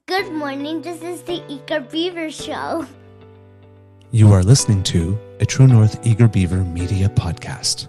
Good morning, this is the Eager Beaver Show. You are listening to a True North Eager Beaver Media Podcast.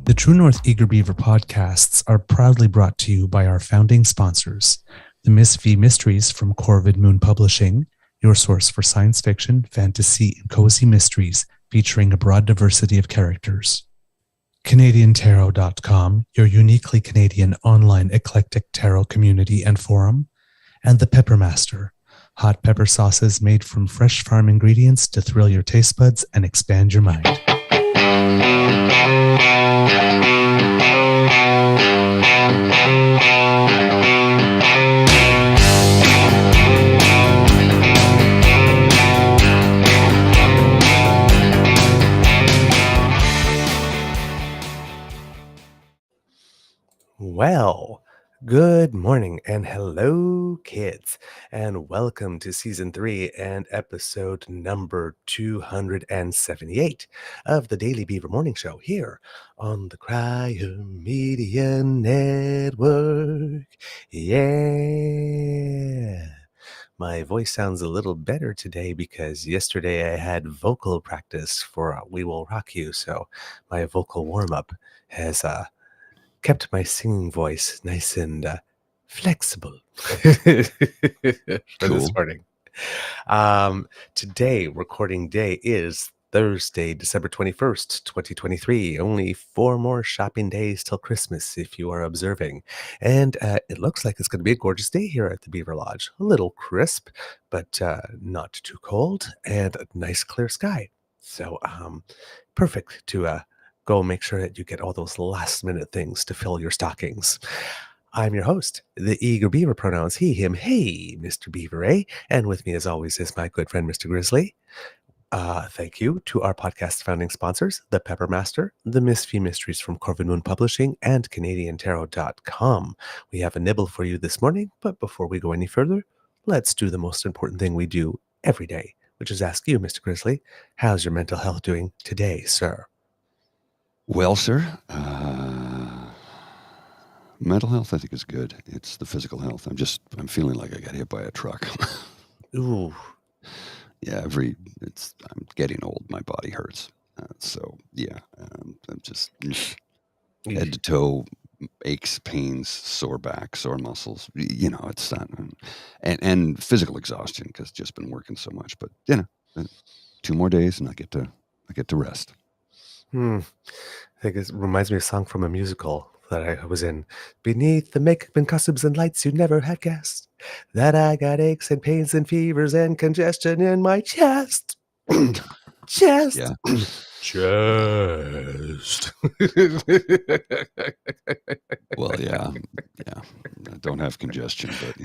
The True North Eager Beaver podcasts are proudly brought to you by our founding sponsors, the Miss V Mysteries from Corvid Moon Publishing, your source for science fiction, fantasy, and cozy mysteries featuring a broad diversity of characters. CanadianTarot.com, your uniquely Canadian online eclectic tarot community and forum, and the Pepper Master, hot pepper sauces made from fresh farm ingredients to thrill your taste buds and expand your mind. Well, good morning and hello, kids, and welcome to season 3 and episode number 278 of the Daily Beaver Morning Show here on the Cryo Media Network. Yeah. My voice sounds a little better today because yesterday I had vocal practice for We Will Rock You, so my vocal warm-up has kept my singing voice nice and flexible for this morning. Today, recording day is Thursday, December 21st, 2023. Only 4 more shopping days till Christmas if you are observing. And it looks like it's going to be a gorgeous day here at the Beaver Lodge. A little crisp, but not too cold, and a nice clear sky. So perfect to go make sure that you get all those last minute things to fill your stockings. I'm your host, the Eager Beaver, pronouns he, him, hey, Mr. Beaver, eh? And with me as always is my good friend, Mr. Grizzly. Thank you to our podcast founding sponsors, the Pepper Master, the Miss V Mysteries from Corvid Moon Publishing, and CanadianTarot.com. We have a nibble for you this morning, but before we go any further, let's do the most important thing we do every day, which is ask you, Mr. Grizzly, how's your mental health doing today, sir? Well, sir, mental health I think is good. It's the physical health. I'm feeling like I got hit by a truck. Ooh. Yeah, I'm getting old. My body hurts. I'm just head to toe aches, pains, sore back, sore muscles. You know, it's that, and physical exhaustion because just been working so much. But 2 more days and I get to rest. I think it reminds me of a song from a musical that I was in. Beneath the makeup and costumes and lights, you never had guessed that I got aches and pains and fevers and congestion in my chest. Chest. Yeah. Chest. Well, yeah. I don't have congestion, but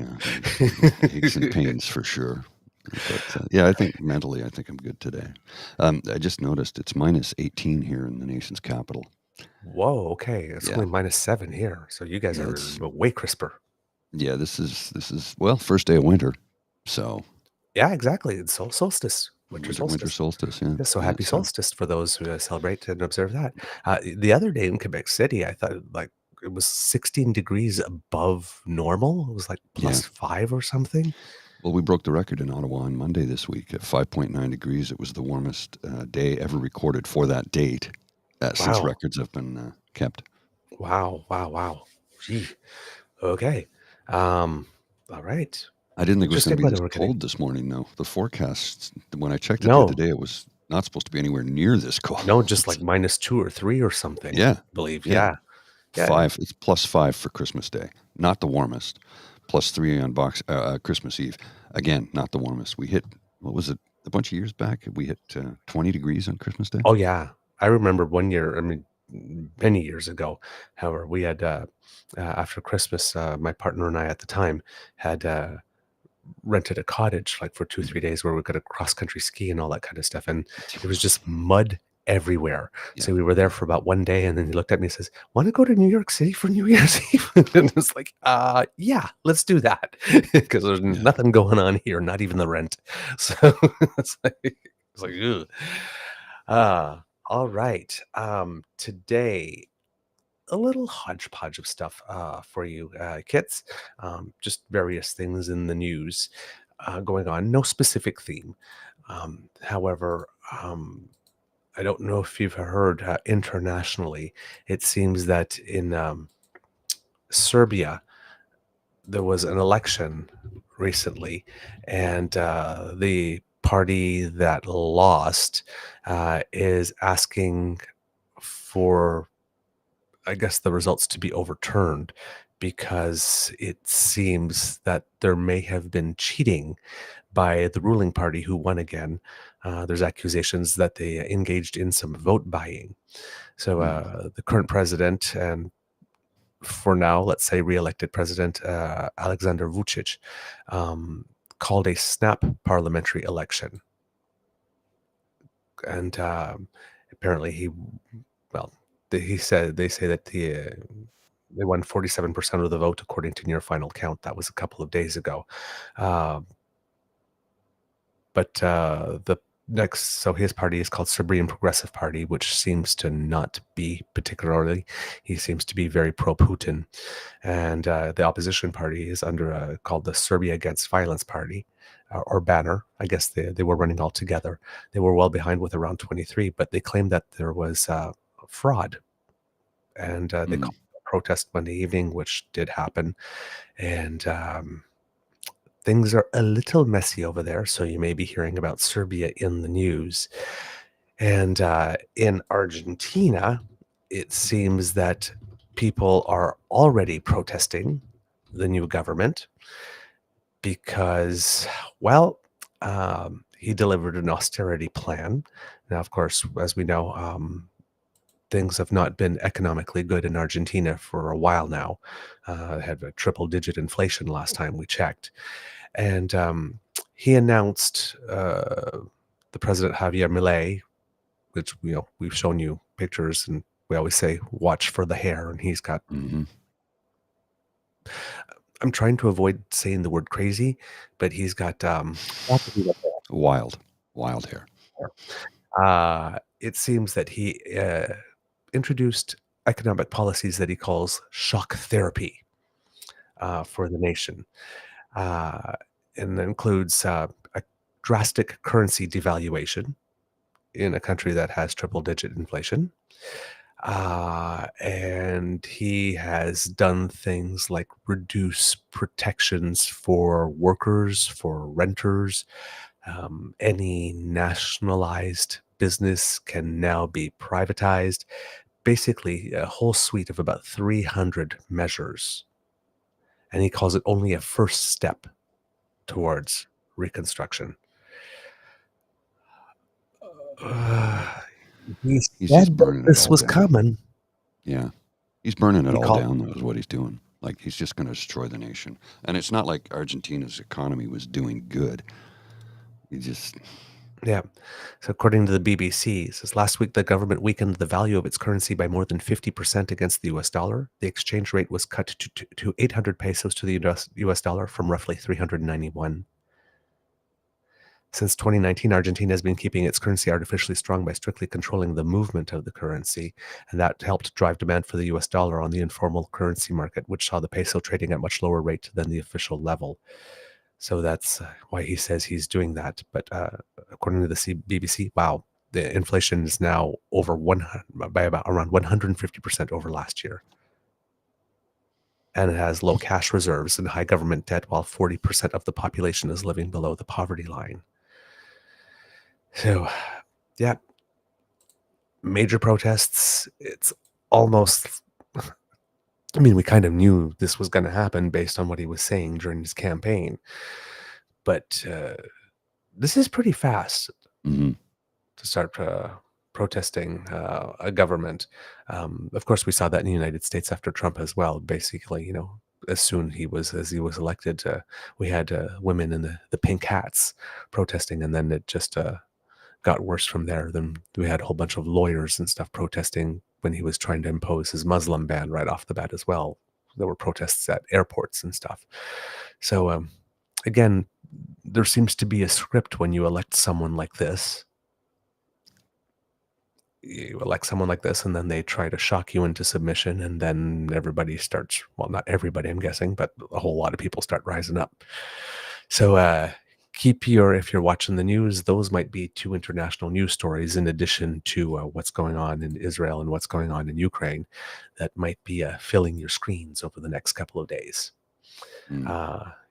aches and pains for sure. But I think mentally, I think I'm good today. I just noticed it's minus 18 here in the nation's capital. Whoa, okay. It's only minus 7 here. So you guys are way crisper. Yeah, this is first day of winter. So yeah, exactly. It's solstice. Winter solstice. Yeah. So happy solstice for those who celebrate and observe that. The other day in Quebec City, I thought it was 16 degrees above normal. It was like plus 5 or something. Well, we broke the record in Ottawa on Monday this week at 5.9 degrees. It was the warmest day ever recorded for that date since records have been kept. Wow. Gee. Okay. All right. I didn't think it was going to be this cold this morning, though. The forecast, when I checked it the other day, it was not supposed to be anywhere near this cold. No, just like minus 2 or 3 or something. Yeah. I believe. Yeah. 5. It's plus 5 for Christmas Day. Not the warmest. Plus 3 on Christmas Eve. Again, not the warmest. We hit, what was it, a bunch of years back? We hit 20 degrees on Christmas Day. Oh yeah, I remember one year. I mean, many years ago. However, we had after Christmas, my partner and I at the time had rented a cottage like for 2-3 days where we could cross country ski and all that kind of stuff, and it was just mud everywhere. Yeah. So we were there for about one day, and then he looked at me and says, "Want to go to New York City for New Year's Eve?" And it's like, yeah, let's do that because there's Yeah. nothing going on here, not even the rent. So it's like, ugh. All right. Today, a little hodgepodge of stuff for you kids. Just various things in the news going on. No specific theme. However, I don't know if you've heard internationally, it seems that in Serbia, there was an election recently, and the party that lost is asking for, I guess, the results to be overturned because it seems that there may have been cheating by the ruling party who won again. There's accusations that they engaged in some vote buying. So the current president, and for now, let's say re-elected president Alexander Vucic, called a snap parliamentary election. And apparently they say that they won 47% of the vote according to near final count. That was a couple of days ago. But so his party is called Serbian Progressive Party, which seems to not be particularly, he seems to be very pro-Putin. And the opposition party is called the Serbia Against Violence Party, or banner. I guess they were running all together. They were well behind with around 23, but they claimed that there was fraud. And they called a protest Monday evening, which did happen. And things are a little messy over there, so you may be hearing about Serbia in the news. And in Argentina, it seems that people are already protesting the new government because, well, he delivered an austerity plan. Now, of course, as we know, things have not been economically good in Argentina for a while now. Had a triple-digit inflation last time we checked. And he announced, the president Javier Milei, which we've shown you pictures, and we always say watch for the hair, and he's got. I'm trying to avoid saying the word crazy, but he's got wild hair. It seems that he introduced economic policies that he calls shock therapy for the nation. And that includes a drastic currency devaluation in a country that has triple-digit inflation. And he has done things like reduce protections for workers, for renters. Any nationalized business can now be privatized. Basically, a whole suite of about 300 measures. And he calls it only a first step towards reconstruction. He's just burning this it all was down. coming. Yeah. He's burning it all down, though, is what he's doing. Like, he's just going to destroy the nation. And it's not like Argentina's economy was doing good. Yeah. So according to the BBC, it says last week the government weakened the value of its currency by more than 50% against the US dollar. The exchange rate was cut to 800 pesos to the US dollar from roughly 391. Since 2019, Argentina has been keeping its currency artificially strong by strictly controlling the movement of the currency, and that helped drive demand for the US dollar on the informal currency market, which saw the peso trading at much lower rate than the official level. So that's why he says he's doing that. But according to the BBC, wow, the inflation is now by about around 150% over last year. And it has low cash reserves and high government debt, while 40% of the population is living below the poverty line. So, yeah, major protests. It's almost, I mean, we kind of knew this was going to happen based on what he was saying during his campaign. But this is pretty fast Hmm. to start protesting a government. Of course, we saw that in the United States after Trump as well. Basically, as soon as he was elected, we had women in the pink hats protesting, and then it just got worse from there. Then we had a whole bunch of lawyers and stuff protesting when he was trying to impose his Muslim ban right off the bat as well. There were protests at airports and stuff. So again, there seems to be a script when you elect someone like this. You elect someone like this, and then they try to shock you into submission, and then everybody starts, well, not everybody, I'm guessing, but a whole lot of people start rising up. So if you're watching the news, those might be two international news stories in addition to what's going on in Israel and what's going on in Ukraine that might be filling your screens over the next couple of days.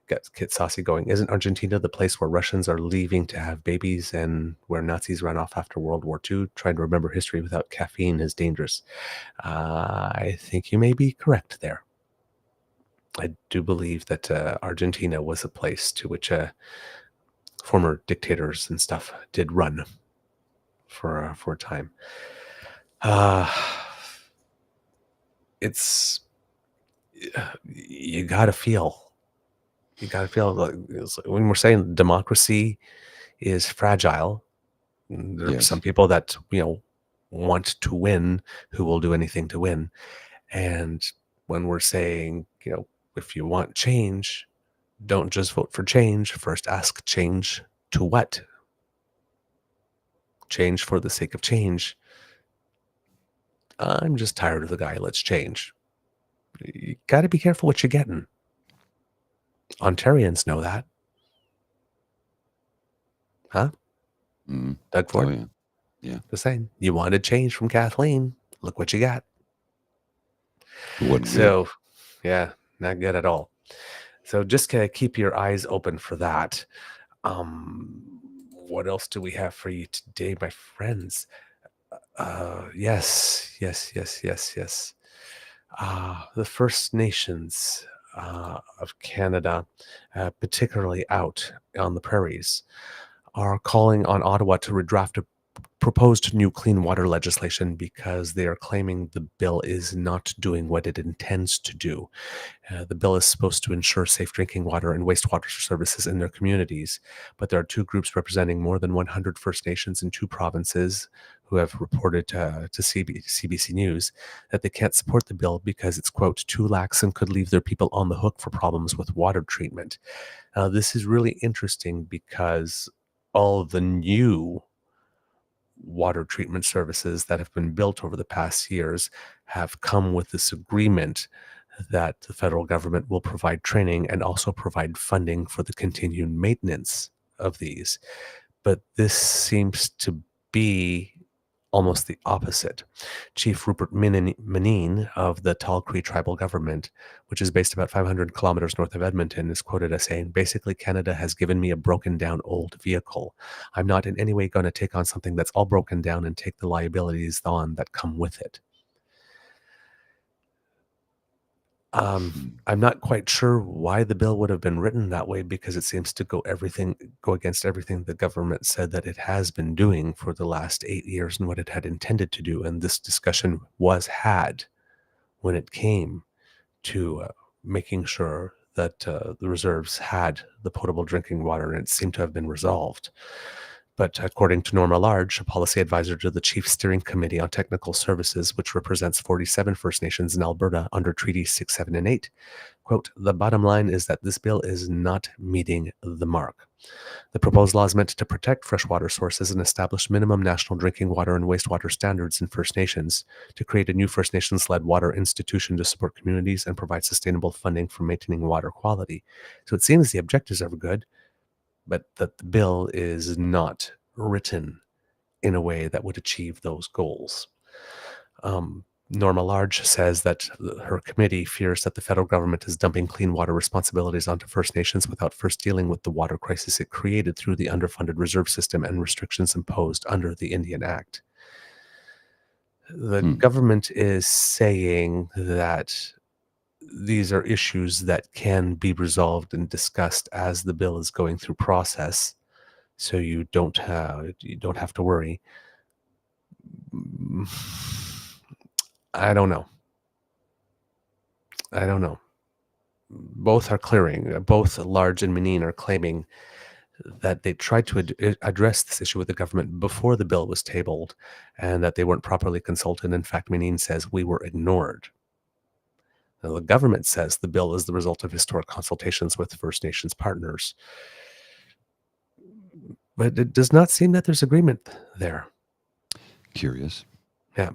Got Kit Saucy going, isn't Argentina the place where Russians are leaving to have babies and where Nazis ran off after World War II? Trying to remember history without caffeine is dangerous. I think you may be correct there. I do believe that Argentina was a place to which former dictators and stuff did run for a time. It's you gotta feel like when we're saying democracy is fragile, there are Yes. some people that want to win who will do anything to win. And when we're saying, if you want change, don't just vote for change. First ask change to what? Change for the sake of change. I'm just tired of the guy. Let's change. You got to be careful what you're getting. Ontarians know that. Huh? Doug Ford? Oh, yeah. Yeah. The same. You wanted change from Kathleen. Look what you got. It wasn't good. So, yeah, not good at all. So just keep your eyes open for that. What else do we have for you today, my friends? Yes. The First Nations of Canada, particularly out on the prairies, are calling on Ottawa to redraft a proposed new clean water legislation because they are claiming the bill is not doing what it intends to do. The bill is supposed to ensure safe drinking water and wastewater services in their communities, but there are two groups representing more than 100 First Nations in two provinces who have reported to CBC News that they can't support the bill because it's, quote, too lax and could leave their people on the hook for problems with water treatment. This is really interesting because all of the new water treatment services that have been built over the past years have come with this agreement that the federal government will provide training and also provide funding for the continued maintenance of these. But this seems to be almost the opposite. Chief Rupert Manine of the Tall Cree tribal government, which is based about 500 kilometers north of Edmonton, is quoted as saying, basically, Canada has given me a broken down old vehicle. I'm not in any way going to take on something that's all broken down and take the liabilities on that come with it. I'm not quite sure why the bill would have been written that way, because it seems to go against everything the government said that it has been doing for the last 8 years and what it had intended to do. And this discussion was had when it came to making sure that the reserves had the potable drinking water, and it seemed to have been resolved. But according to Norma Large, a policy advisor to the Chief Steering Committee on Technical Services, which represents 47 First Nations in Alberta under Treaties 6, 7, and 8, quote, the bottom line is that this bill is not meeting the mark. The proposed law is meant to protect freshwater sources and establish minimum national drinking water and wastewater standards in First Nations, to create a new First Nations-led water institution to support communities and provide sustainable funding for maintaining water quality. So it seems the objectives are good, but that the bill is not written in a way that would achieve those goals. Norma Large says that her committee fears that the federal government is dumping clean water responsibilities onto First Nations without first dealing with the water crisis it created through the underfunded reserve system and restrictions imposed under the Indian Act. The government is saying that these are issues that can be resolved and discussed as the bill is going through process, so you don't have to worry. I don't know. Both are clearing. Both Large and Menin are claiming that they tried to address this issue with the government before the bill was tabled, and that they weren't properly consulted. In fact, Menin says we were ignored. Now, the government says the bill is the result of historic consultations with First Nations partners. But it does not seem that there's agreement there. Curious. Yeah.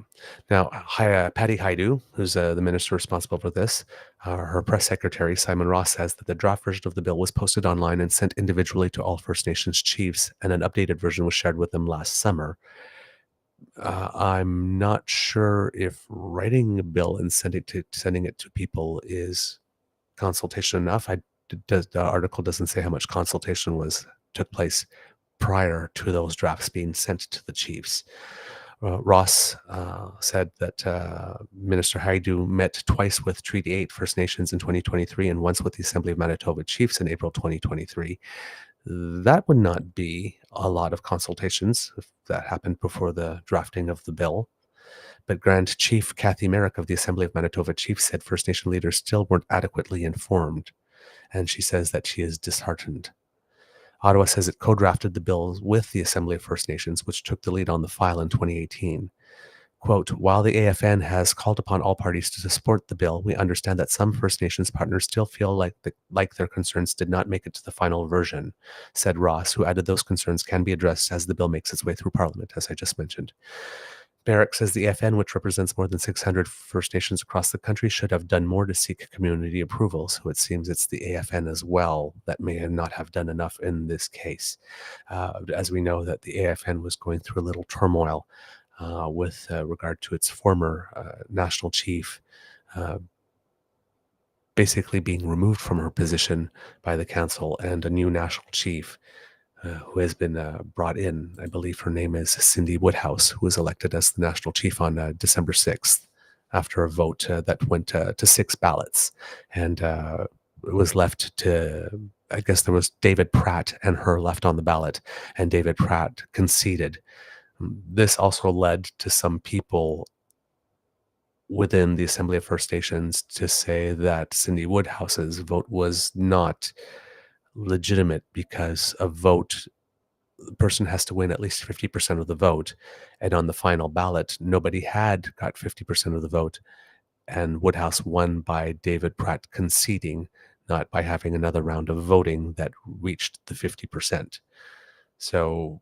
Now, Patty Haidu, who's the minister responsible for this, her press secretary, Simon Ross, says that the draft version of the bill was posted online and sent individually to all First Nations chiefs, and an updated version was shared with them last summer. I'm not sure if writing a bill and sending it to people is consultation enough. The article doesn't say how much consultation took place prior to those drafts being sent to the chiefs. Ross said that Minister Haidu met twice with Treaty 8 First Nations in 2023 and once with the Assembly of Manitoba Chiefs in April 2023. That would not be a lot of consultations if that happened before the drafting of the bill. But Grand Chief Kathy Merrick of the Assembly of Manitoba Chiefs said First Nation leaders still weren't adequately informed, and she says that she is disheartened. Ottawa says it co-drafted the bill with the Assembly of First Nations, which took the lead on the file in 2018. Quote, while the AFN has called upon all parties to support the bill, we understand that some First Nations partners still feel like their concerns did not make it to the final version, said Ross, who added those concerns can be addressed as the bill makes its way through Parliament, as I just mentioned. Barrick says the AFN, which represents more than 600 First Nations across the country, should have done more to seek community approval. So it seems it's the AFN as well that may not have done enough in this case. As we know that the AFN was going through a little turmoil with regard to its former national chief basically being removed from her position by the council, and a new national chief who has been brought in. I believe her name is Cindy Woodhouse, who was elected as the national chief on December 6th after a vote that went to 6 ballots. And it was left to, I guess there was David Pratt and her left on the ballot, and David Pratt conceded. This also led to some people within the Assembly of First Nations to say that Cindy Woodhouse's vote was not legitimate because the person has to win at least 50% of the vote, and on the final ballot nobody had got 50% of the vote, and Woodhouse won by David Pratt conceding, not by having another round of voting that reached the 50%. So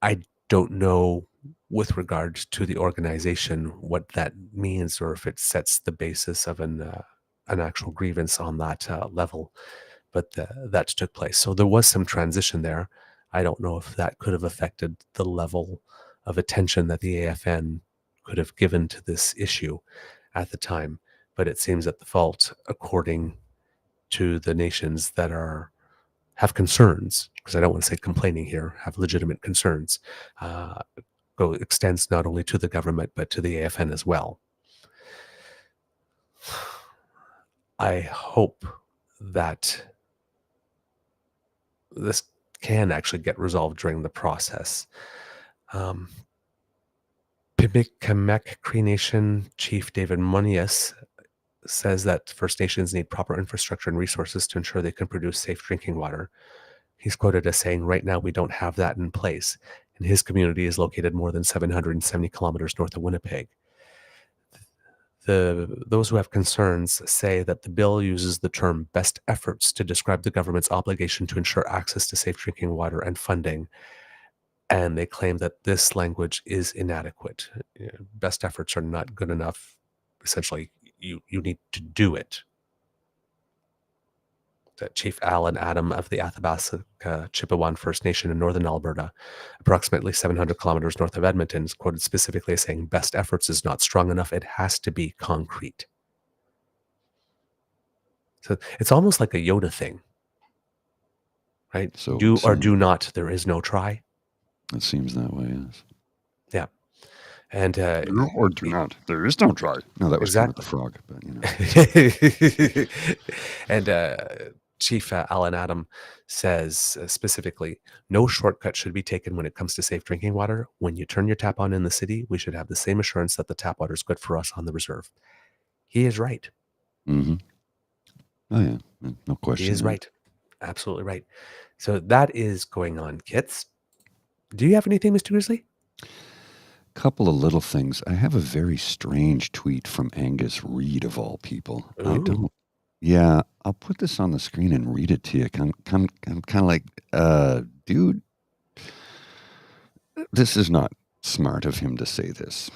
I don't know with regards to the organization what that means, or if it sets the basis of an actual grievance on that level. But that took place. So there was some transition there. I don't know if that could have affected the level of attention that the AFN could have given to this issue at the time. But it seems that the fault, according to the nations that have concerns, because I don't want to say complaining here, have legitimate concerns, extends not only to the government, but to the AFN as well. I hope that this can actually get resolved during the process. Pimickamek Cree Nation Chief David Munius says that First Nations need proper infrastructure and resources to ensure they can produce safe drinking water. He's quoted as saying, right now we don't have that in place, and his community is located more than 770 kilometers north of Winnipeg. Those who have concerns say that the bill uses the term best efforts to describe the government's obligation to ensure access to safe drinking water and funding, and they claim that this language is inadequate. Best efforts are not good enough. Essentially, you need to do it. Chief Alan Adam of the Athabasca Chippewan First Nation in northern Alberta, approximately 700 kilometers north of Edmonton, is quoted specifically as saying, best efforts is not strong enough. It has to be concrete. So it's almost like a Yoda thing, right? So do or do not, there is no try. It seems that way, yes. Yeah. And Or do not. There is no try. No, that was Kermit the exactly. Frog, but And Chief Alan Adam says specifically, no shortcut should be taken when it comes to safe drinking water. When you turn your tap on in the city, we should have the same assurance that the tap water is good for us on the reserve. He is right. Mm-hmm. Oh, yeah. No question. He is right. Absolutely right. So that is going on, Kits. Do you have anything, Mr. Grizzly? Couple of little things. I have a very strange tweet from Angus Reid, of all people. Ooh. I don't. Yeah, I'll put this on the screen and read it to you. I'm kind of like, dude, this is not smart of him to say this.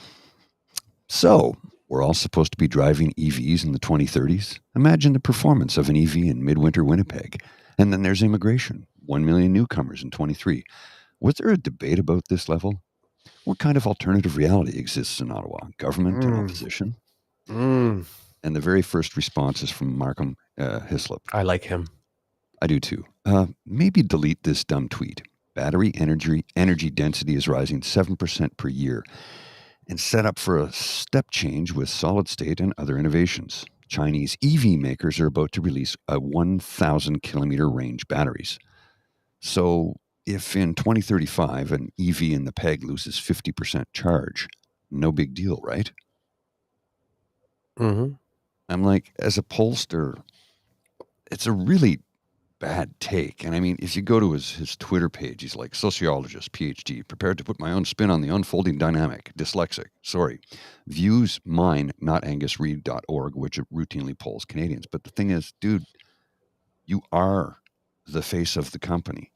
So, we're all supposed to be driving EVs in the 2030s. Imagine the performance of an EV in midwinter Winnipeg. And then there's immigration, 1 million newcomers in 23. Was there a debate about this level? What kind of alternative reality exists in Ottawa? Government and opposition? And the very first response is from Markham Hislop. I like him. I do too. Maybe delete this dumb tweet. Battery energy density is rising 7% per year and set up for a step change with solid state and other innovations. Chinese EV makers are about to release a 1,000 kilometer range batteries. So if in 2035 an EV in the PEG loses 50% charge, no big deal, right? Mm-hmm. I'm like, as a pollster, it's a really bad take. And I mean, if you go to his Twitter page, he's like, sociologist, PhD, prepared to put my own spin on the unfolding dynamic, dyslexic, sorry. Views mine, not angusreid.org, which routinely polls Canadians. But the thing is, dude, you are the face of the company.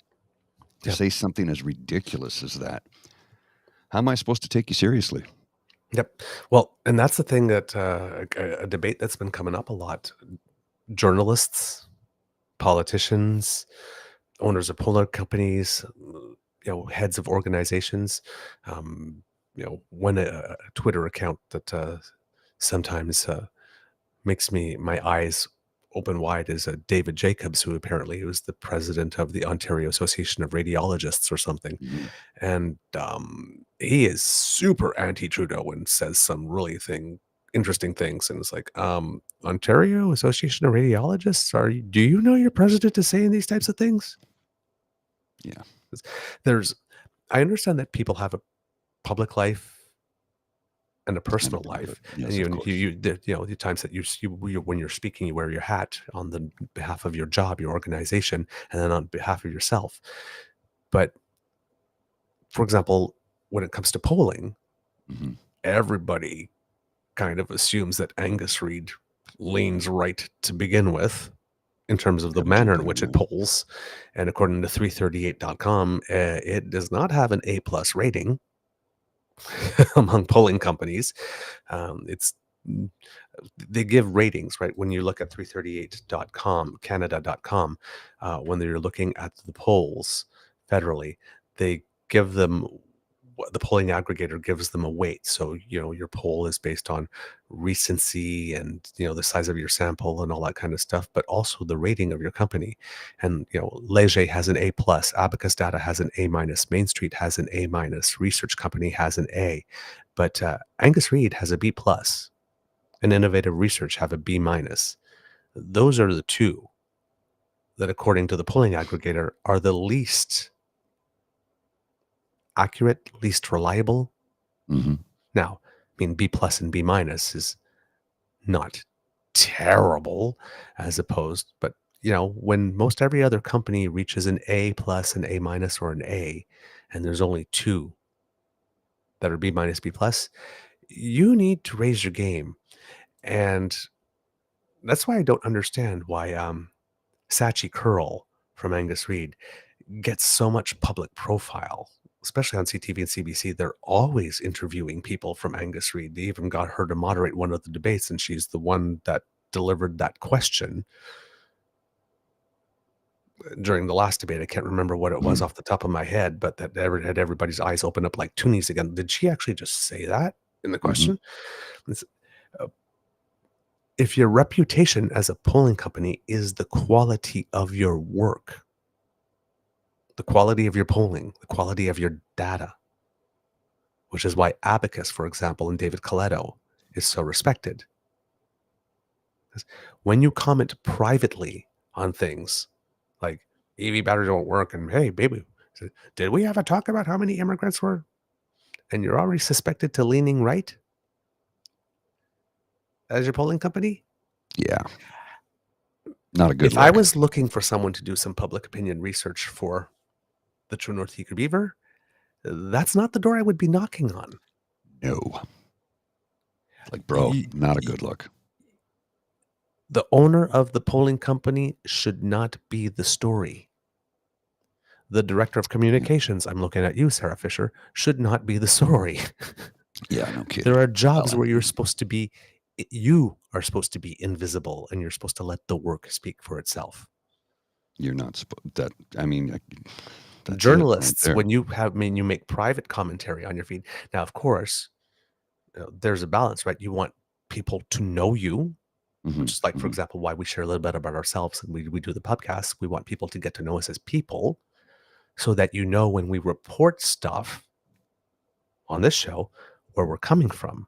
To say something as ridiculous as that, how am I supposed to take you seriously? Yep. Well, and that's the thing that a debate that's been coming up a lot. Journalists, politicians, owners of polar companies, heads of organizations, when a Twitter account that sometimes makes my eyes open wide is David Jacobs, who apparently was the president of the Ontario Association of Radiologists or something. Mm-hmm. And he is super anti-Trudeau and says some really interesting things. And it's like, Ontario Association of Radiologists, do you know your president is saying these types of things? Yeah. I understand that people have a public life and a personal life. Yes, And the times that when you're speaking, you wear your hat on the behalf of your job, your organization, and then on behalf of yourself. But for example, when it comes to polling, everybody kind of assumes that Angus Reid leans right to begin with in terms of the manner in which it polls. And according to 338.com, it does not have an A+ rating among polling companies. They give ratings, right? When you look at 338.com, Canada.com, when they're looking at the polls federally, they give them, the polling aggregator gives them a weight. So, your poll is based on recency and, the size of your sample and all that kind of stuff, but also the rating of your company. And, Leger has an A+, Abacus Data has an A-, Main Street has an A-, Research Company has an A, but Angus Reid has a B+, and Innovative Research have a B-. Those are the two that, according to the polling aggregator, are the least accurate, least reliable. Now, B+ and B- is not terrible as opposed, but when most every other company reaches an A+, an A-, or an A, and there's only two that are B-, B+, you need to raise your game. And that's why I don't understand why Sachi Curl from Angus Reid gets so much public profile, especially on CTV and CBC. They're always interviewing people from Angus Reid. They even got her to moderate one of the debates, and she's the one that delivered that question during the last debate. I can't remember what it was off the top of my head, but that had everybody's eyes open up like toonies again. Did she actually just say that in the question? If your reputation as a polling company is the quality of your work, the quality of your polling, the quality of your data, which is why Abacus, for example, and David Coletto is so respected. When you comment privately on things like EV batteries don't work, and hey, baby, did we have a talk about how many immigrants were? And you're already suspected to leaning right as your polling company? Yeah. Not a good If look. I was looking for someone to do some public opinion research for the True North Eager Beaver, that's not the door I would be knocking on. No. Like, bro, not a good look. The owner of the polling company should not be the story. The director of communications, I'm looking at you, Sarah Fisher, should not be the story. Yeah, no kidding. There are jobs where you are supposed to be invisible, and you're supposed to let the work speak for itself. You're not supposed that. I mean, Journalists, right when you make private commentary on your feed. Now, of course, there's a balance, right? You want people to know you, which is like, for example, why we share a little bit about ourselves and we do the podcast. We want people to get to know us as people, so that when we report stuff on this show, where we're coming from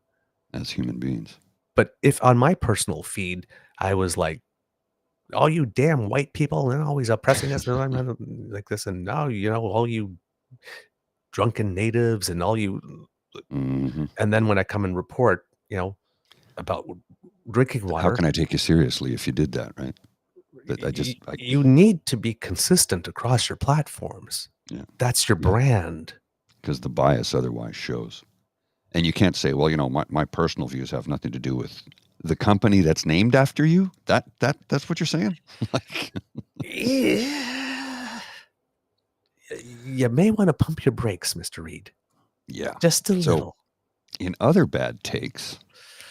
as human beings. But if on my personal feed I was like, all you damn white people and always oppressing us and like this, and now all you drunken natives and all you, and then when I come and report about drinking water, how can I take you seriously if you did that, right? But you need to be consistent across your platforms. Yeah, that's your brand, because the bias otherwise shows. And you can't say, well, my personal views have nothing to do with the company that's named after you. That's what you're saying? Yeah. You may want to pump your brakes, Mr. Reed. Yeah. Just a little. In other bad takes,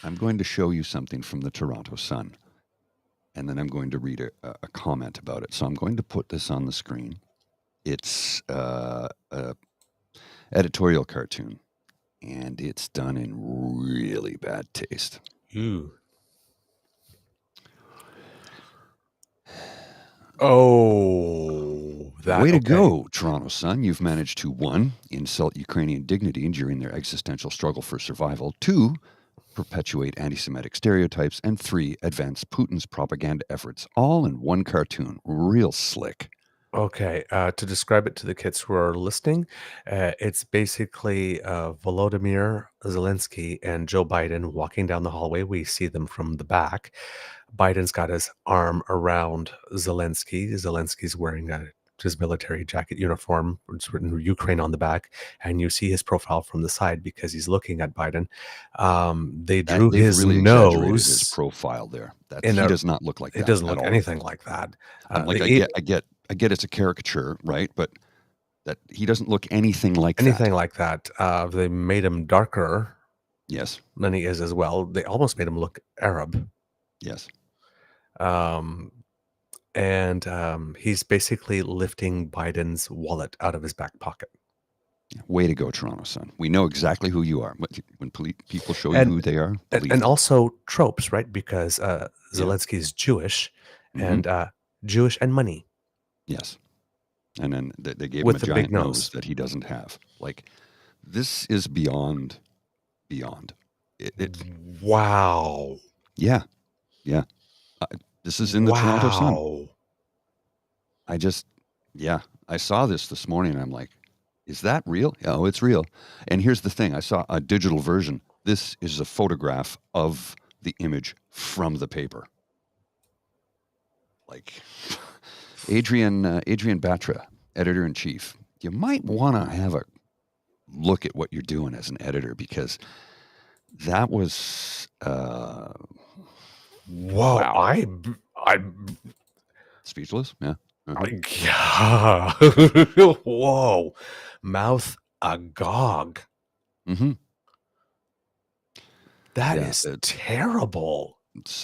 I'm going to show you something from the Toronto Sun. And then I'm going to read a comment about it. So I'm going to put this on the screen. It's a editorial cartoon. And it's done in really bad taste. Ooh. Oh, way to go, Toronto Sun. You've managed to 1, insult Ukrainian dignity during their existential struggle for survival, 2, perpetuate anti-Semitic stereotypes, and 3, advance Putin's propaganda efforts, all in one cartoon. Real slick. Okay, to describe it to the kids who are listening, it's basically Volodymyr Zelensky and Joe Biden walking down the hallway. We see them from the back. Biden's got his arm around Zelensky. Zelensky's wearing his military jacket uniform. It's written Ukraine on the back, and you see his profile from the side because he's looking at Biden. They drew his really nose. His profile there. He does not look like that. It doesn't look anything like that. I get it's a caricature, right? But that he doesn't look anything like that. They made him darker. Yes. Than he is as well. They almost made him look Arab. Yes. And he's basically lifting Biden's wallet out of his back pocket. Way to go, Toronto Sun. We know exactly who you are. When people show you who they are. And also tropes, right? Because Zelensky is Jewish, and Jewish and money. Yes. And then they gave him a giant nose that he doesn't have. Like, this is beyond. Wow. Yeah. Yeah. This is in the Toronto Sun. I saw this morning and I'm like, is that real? Oh, it's real. And here's the thing. I saw a digital version. This is a photograph of the image from the paper. Like, Adrian Batra, editor-in-chief, you might want to have a look at what you're doing as an editor, because that was whoa. Wow. I'm speechless. Yeah. Whoa. Mouth agog. That is terrible.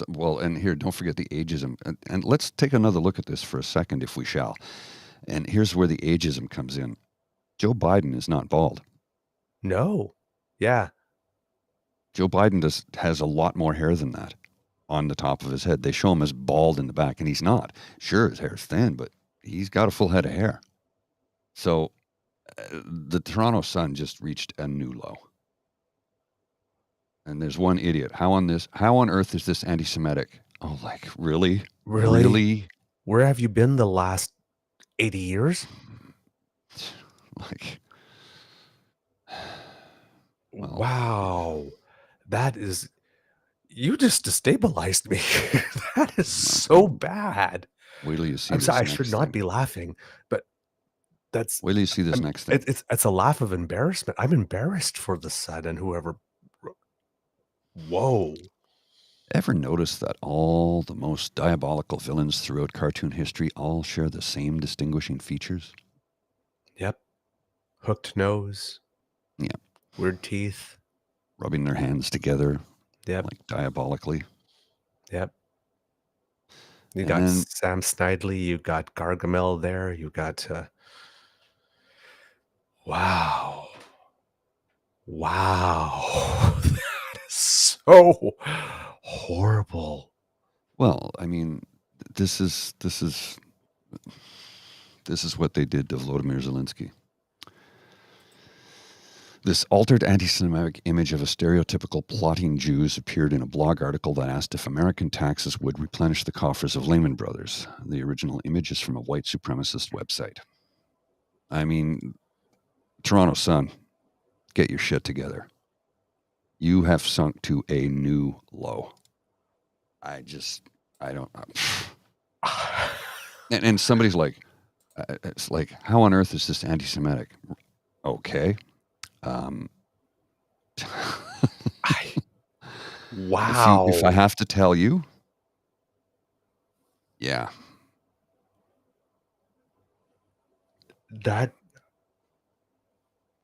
Well, and here, don't forget the ageism. And let's take another look at this for a second, if we shall. And here's where the ageism comes in. Joe Biden is not bald. No. Yeah. Joe Biden has a lot more hair than that on the top of his head. They show him as bald in the back, and he's not. Sure, his hair's thin, but he's got a full head of hair. So the Toronto Sun just reached a new low. And there's one idiot. How on earth is this anti-Semitic? Oh, like, really? Really? Really? Where have you been the last 80 years? Like, well, Wow. That is, you just destabilized me. That is so bad. wait till you see I'm this sorry, I next should thing. not be laughing, but that's, Wait till you see this next thing. it's a laugh of embarrassment. I'm embarrassed for the son and whoever. Whoa. Ever notice that all the most diabolical villains throughout cartoon history all share the same distinguishing features? Yep. Hooked nose. Yeah. Weird teeth. Rubbing their hands together, Yep. like diabolically. Yep. You And got then- Sam Snidely. You got Gargamel there. You got. Wow. Wow. That is so horrible. Well, I mean, this is what they did to Volodymyr Zelensky. This altered anti-Semitic image of a stereotypical plotting Jews appeared in a blog article that asked if American taxes would replenish the coffers of Lehman Brothers. The original image is from a white supremacist website. I mean, Toronto Sun, get your shit together. You have sunk to a new low. I don't. And somebody's like, it's like, how on earth is this anti-Semitic? Okay. Wow. If I have to tell you, yeah. That.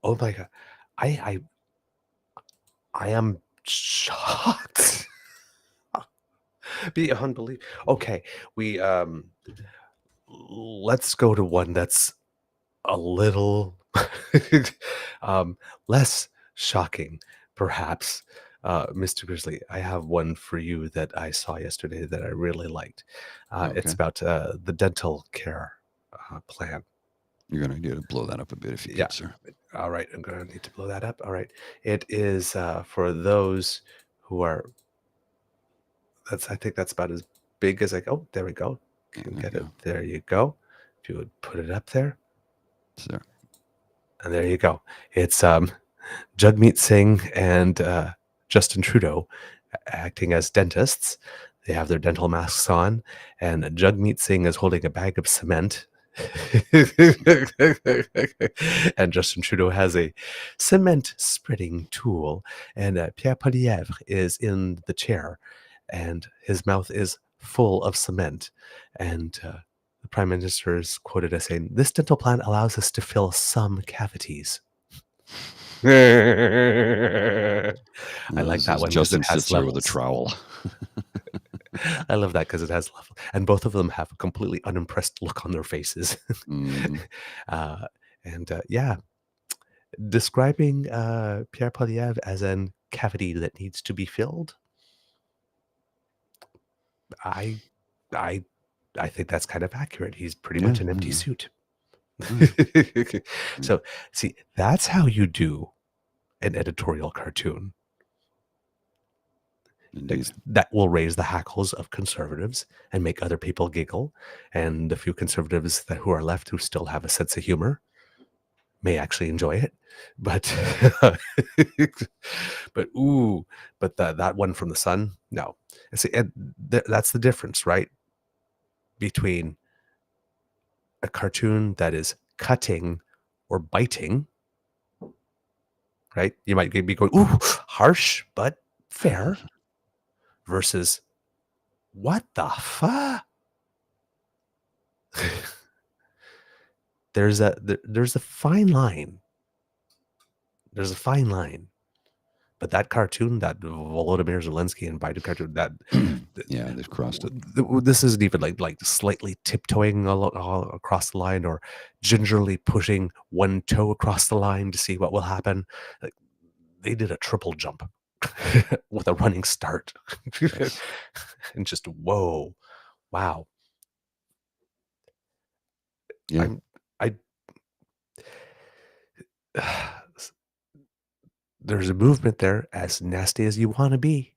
Oh my God. I am shocked. Beyond belief. Okay, we let's go to one that's a little less shocking, perhaps. Mr. Grizzly, I have one for you that I saw yesterday that I really liked. It's Okay. about the dental care plan. You're going to need to blow that up a bit if you Yeah. could, sir. All right, I'm going to need to blow that up. All right. It is for those who are, I think that's about as big as oh, there we go. Can There get you it. go. There you go. If you would put it up there. Sir. And there you go. It's Jagmeet Singh and Justin Trudeau acting as dentists. They have their dental masks on, and Jagmeet Singh is holding a bag of cement. And Justin Trudeau has a cement spreading tool, and Pierre Poilievre is in the chair, and his mouth is full of cement. And the Prime Minister is quoted as saying, "This dental plan allows us to fill some cavities." I like that one because Justin it has sits here with a levels. trowel. I love that because it has levels, and both of them have a completely unimpressed look on their faces. Mhm. Yeah, describing Pierre Poilievre as a cavity that needs to be filled, I, I, I think that's kind of accurate. He's pretty much an empty suit. So, see, that's how you do an editorial cartoon. Indeed. That will raise the hackles of conservatives and make other people giggle. And the few conservatives who are left who still have a sense of humor may actually enjoy it. But that one from the Sun, no. See, that's the difference, right? Between a cartoon that is cutting or biting, right? You might be going, ooh, harsh, but fair, versus what the fuck? There's a fine line. There's a fine line. But that cartoon, that Volodymyr Zelensky and Biden cartoon, that Yeah, they've crossed it. this isn't even like slightly tiptoeing all across the line or gingerly pushing one toe across the line to see what will happen. Like, they did a triple jump with a running start. Yes. And just whoa, wow. Yeah. there's a movement there, as nasty as you want to be.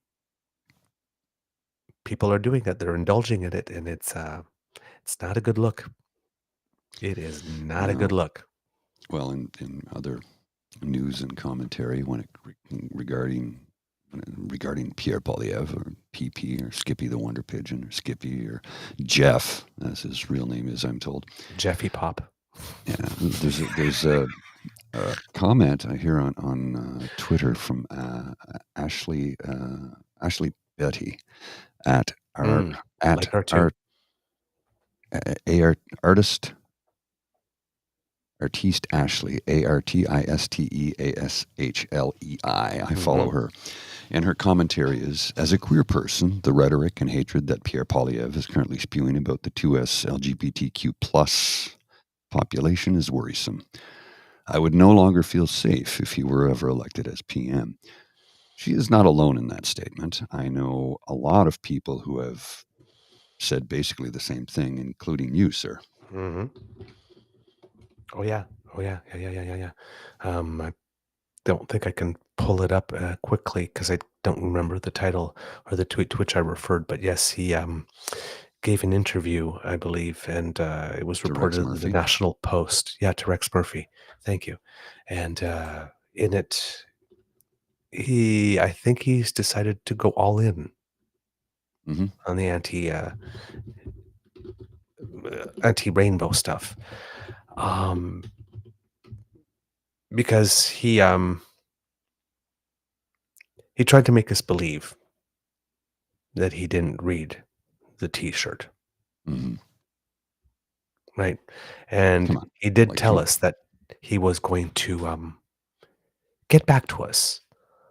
People are doing it. They're indulging in it, and it's not a good look. It is not a good Well, look. well, in other news and commentary regarding Pierre Polyev or PP or Skippy the Wonder Pigeon or Skippy or Jeff, as his real name is, I'm told. Jeffy Pop. Yeah, there's a comment I hear on Twitter from Ashley Betty at our Like her too. artist Ashley, ArtisteAshlei. I follow her. And her commentary is, as a queer person, the rhetoric and hatred that Pierre Polyev is currently spewing about the 2S LGBTQ plus population is worrisome. I would no longer feel safe if he were ever elected as PM. She is not alone in that statement. I know a lot of people who have said basically the same thing, including you, sir. Mm-hmm. Oh yeah. I don't think I can pull it up quickly because I don't remember the title or the tweet to which I referred. But yes, he gave an interview, I believe, and it was To Rex reported in the Murphy? National Post. Yeah, to Rex Murphy. Thank you. And in it, I think he's decided to go all in on the anti-rainbow stuff, because he tried to make us believe that he didn't read the T-shirt. Right. And Come on. he did tell come on. us that he was going to get back to us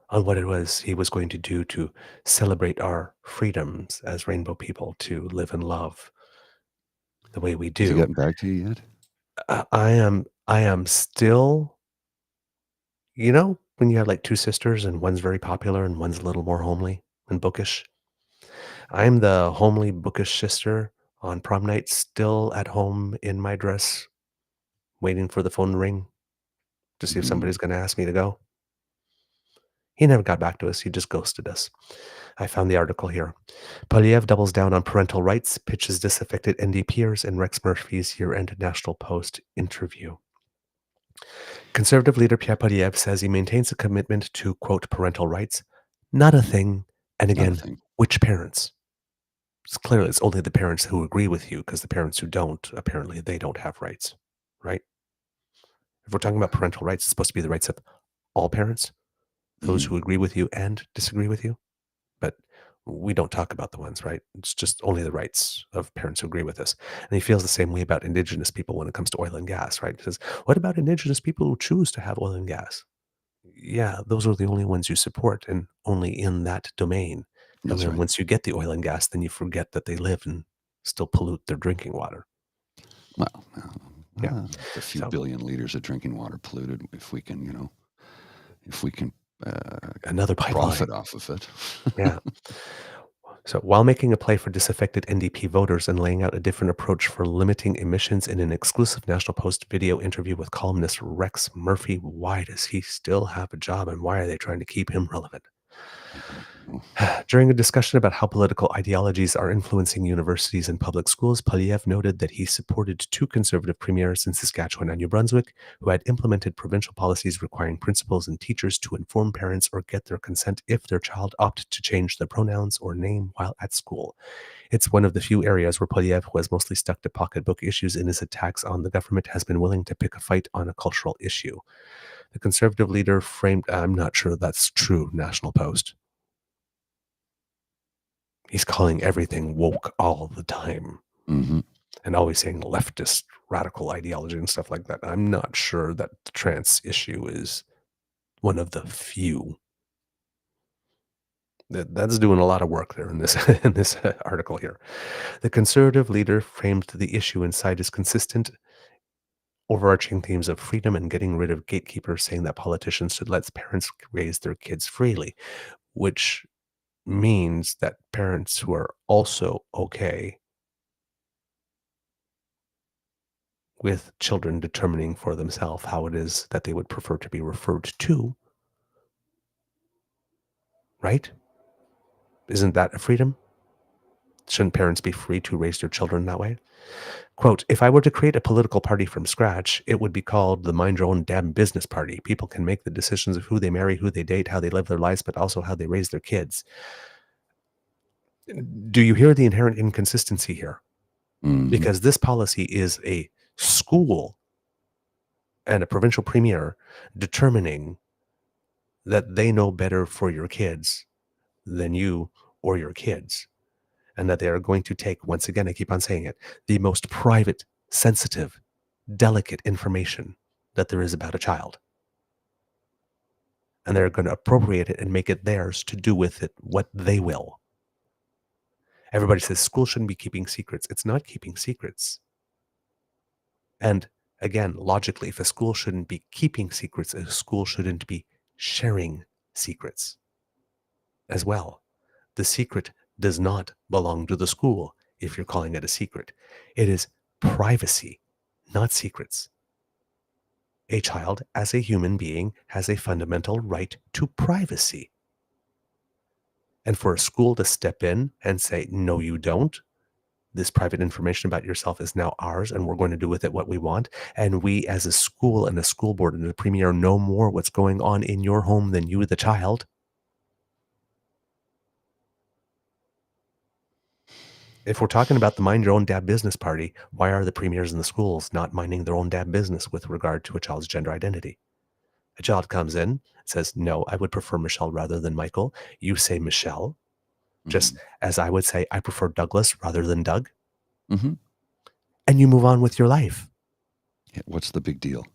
on what it was he was going to do to celebrate our freedoms as rainbow people, to live and love the way we Has he do. gotten back to you yet? I am still, when you have like two sisters and one's very popular and one's a little more homely and bookish. I'm the homely, bookish sister on prom night, still at home in my dress, waiting for the phone to ring to see if somebody's going to ask me to go. He never got back to us. He just ghosted us. I found the article here. Polyev doubles down on parental rights, pitches disaffected NDPers in Rex Murphy's year-end National Post interview. Conservative leader Pierre Polyev says he maintains a commitment to, quote, parental rights. Not a thing. And again, which parents? It's only the parents who agree with you, because the parents who don't, apparently they don't have rights, right? If we're talking about parental rights, it's supposed to be the rights of all parents, those who agree with you and disagree with you. But we don't talk about the ones, right? It's just only the rights of parents who agree with us. And he feels the same way about Indigenous people when it comes to oil and gas, right? He says, what about Indigenous people who choose to have oil and gas? Yeah, those are the only ones you support, and only in that domain. And That's then right. once you get the oil and gas, then you forget that they live and still pollute their drinking water. Well, Yeah. a few billion liters of drinking water polluted. If we can, another pipeline. profit off of it. Yeah. So while making a play for disaffected NDP voters and laying out a different approach for limiting emissions in an exclusive National Post video interview with columnist Rex Murphy, why does he still have a job, and why are they trying to keep him relevant? During a discussion about how political ideologies are influencing universities and public schools, Polyev noted that he supported two conservative premiers in Saskatchewan and New Brunswick who had implemented provincial policies requiring principals and teachers to inform parents or get their consent if their child opted to change their pronouns or name while at school. It's one of the few areas where Polyev, who has mostly stuck to pocketbook issues in his attacks on the government, has been willing to pick a fight on a cultural issue. The conservative leader framed, I'm not sure that's true, National Post. He's calling everything woke all the time, and always saying leftist radical ideology and stuff like that. I'm not sure that the trans issue is one of the few. That's doing a lot of work there in this in this article here. The conservative leader framed the issue inside as consistent overarching themes of freedom and getting rid of gatekeepers, saying that politicians should let parents raise their kids freely, which means that parents who are also okay with children determining for themselves how it is that they would prefer to be referred to right? Isn't that a freedom? Shouldn't parents be free to raise their children that way? Quote, if I were to create a political party from scratch, it would be called the Mind Your Own Damn Business Party. People can make the decisions of who they marry, who they date, how they live their lives, but also how they raise their kids. Do you hear the inherent inconsistency here? Mhm. Because this policy is a school and a provincial premier determining that they know better for your kids than you or your kids, and that they are going to take, once again, I keep on saying it, the most private, sensitive, delicate information that there is about a child. And they're going to appropriate it and make it theirs to do with it what they will. Everybody says school shouldn't be keeping secrets. It's not keeping secrets. And again, logically, if a school shouldn't be keeping secrets, a school shouldn't be sharing secrets as well. The secret does not belong to the school if you're calling it a secret. It is privacy, not secrets. A child, as a human being, has a fundamental right to privacy. And for a school to step in and say, no, you don't, this private information about yourself is now ours, and we're going to do with it what we want, and we as a school and a school board and the premier know more what's going on in your home than you, the child. If we're talking about the Mind Your Own Dad Business Party, why are the premiers in the schools not minding their own dad business with regard to a child's gender identity? A child comes in, says, no, I would prefer Michelle rather than Michael. You say Michelle, just as I would say, I prefer Douglas rather than Doug. Mm-hmm. And you move on with your life. Yeah, what's the big deal?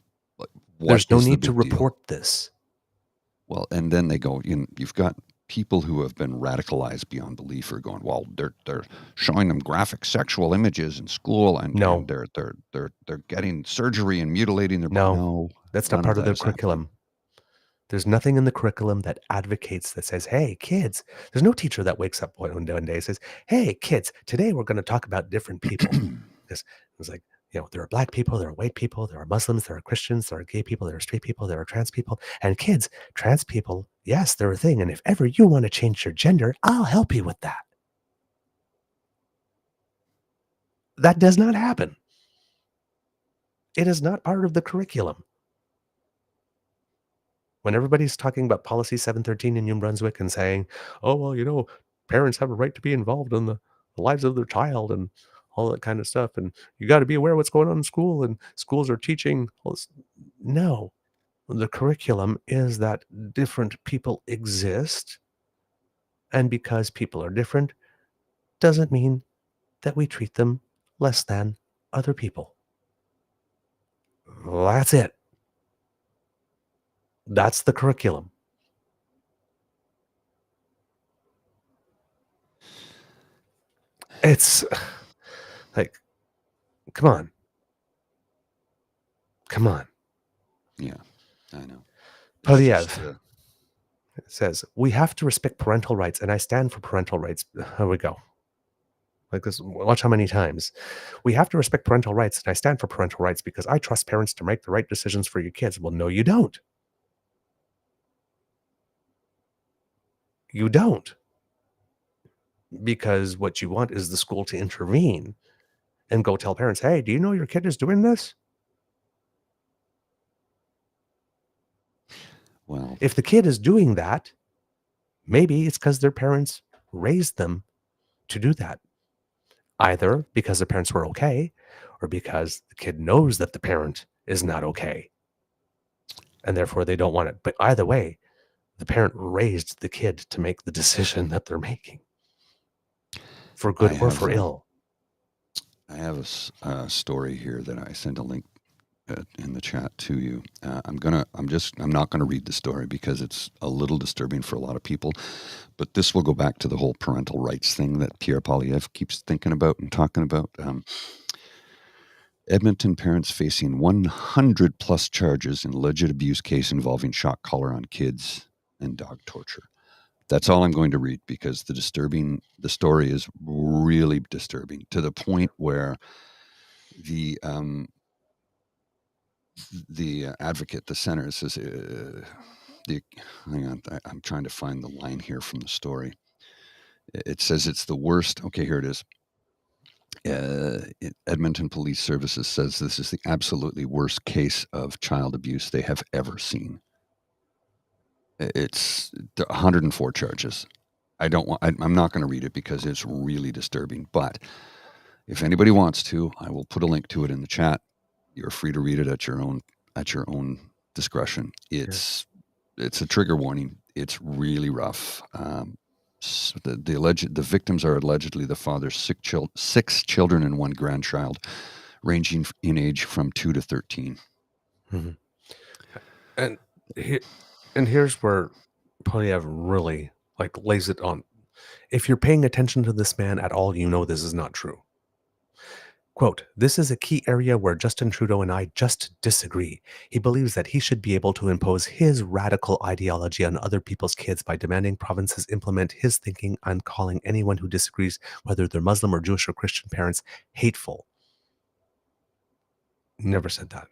There's no need to report this. Well, and then they go, you've got people who have been radicalized beyond belief are going, well, they're showing them graphic sexual images in school, and, No. and they're getting surgery and mutilating their No, body. No, that's not part of their curriculum. There's nothing in the curriculum that advocates, that says, hey, kids, there's no teacher that wakes up one day and says, hey, kids, today we're going to talk about different people. Because it's like, there are black people, there are white people, there are Muslims, there are Christians, there are gay people, there are straight people, there are trans people. And kids, trans people, yes, they're a thing. And if ever you want to change your gender, I'll help you with that. That does not happen. It is not part of the curriculum. When everybody's talking about Policy 713 in New Brunswick and saying, oh, well, parents have a right to be involved in the lives of their child and all that kind of stuff, and you got to be aware of what's going on in school, and schools are teaching all this. No, the curriculum is that different people exist, and because people are different doesn't mean that we treat them less than other people. That's it. That's the curriculum. It's like, come on. Yeah, I know. Polyev says, we have to respect parental rights, and I stand for parental rights. Here we go. Like this, watch how many times. We have to respect parental rights, and I stand for parental rights because I trust parents to make the right decisions for your kids. Well, no, you don't. You don't. Because what you want is the school to intervene and go tell parents, hey, do you know your kid is doing this? Well, if the kid is doing that, maybe it's because their parents raised them to do that. Either because the parents were okay, or because the kid knows that the parent is not okay, and therefore they don't want it. But either way, the parent raised the kid to make the decision that they're making, for good or for ill. I have a story here that I sent a link in the chat to you. I'm not gonna read the story because it's a little disturbing for a lot of people, but this will go back to the whole parental rights thing that Pierre Poilievre keeps thinking about and talking about. Edmonton parents facing 100 plus charges in alleged abuse case involving shock collar on kids and dog torture. That's all I'm going to read because the story is really disturbing, to the point where the advocate, the center, says Hang on, I'm trying to find the line here from the story. It says it's the worst. Okay, here it is. Edmonton Police Services says this is the absolutely worst case of child abuse they have ever seen. It's 104 charges. I'm not going to read it because it's really disturbing. But if anybody wants to, I will put a link to it in the chat. You're free to read it at your own discretion. It's a trigger warning. It's really rough. The victims are allegedly the father's six children and one grandchild, ranging in age from 2 to 13. Mm-hmm. And here's where Polyev really lays it on. If you're paying attention to this man at all, you know this is not true. Quote, "This is a key area where Justin Trudeau and I just disagree. He believes that he should be able to impose his radical ideology on other people's kids by demanding provinces implement his thinking and calling anyone who disagrees, whether they're Muslim or Jewish or Christian parents, hateful." Never said that.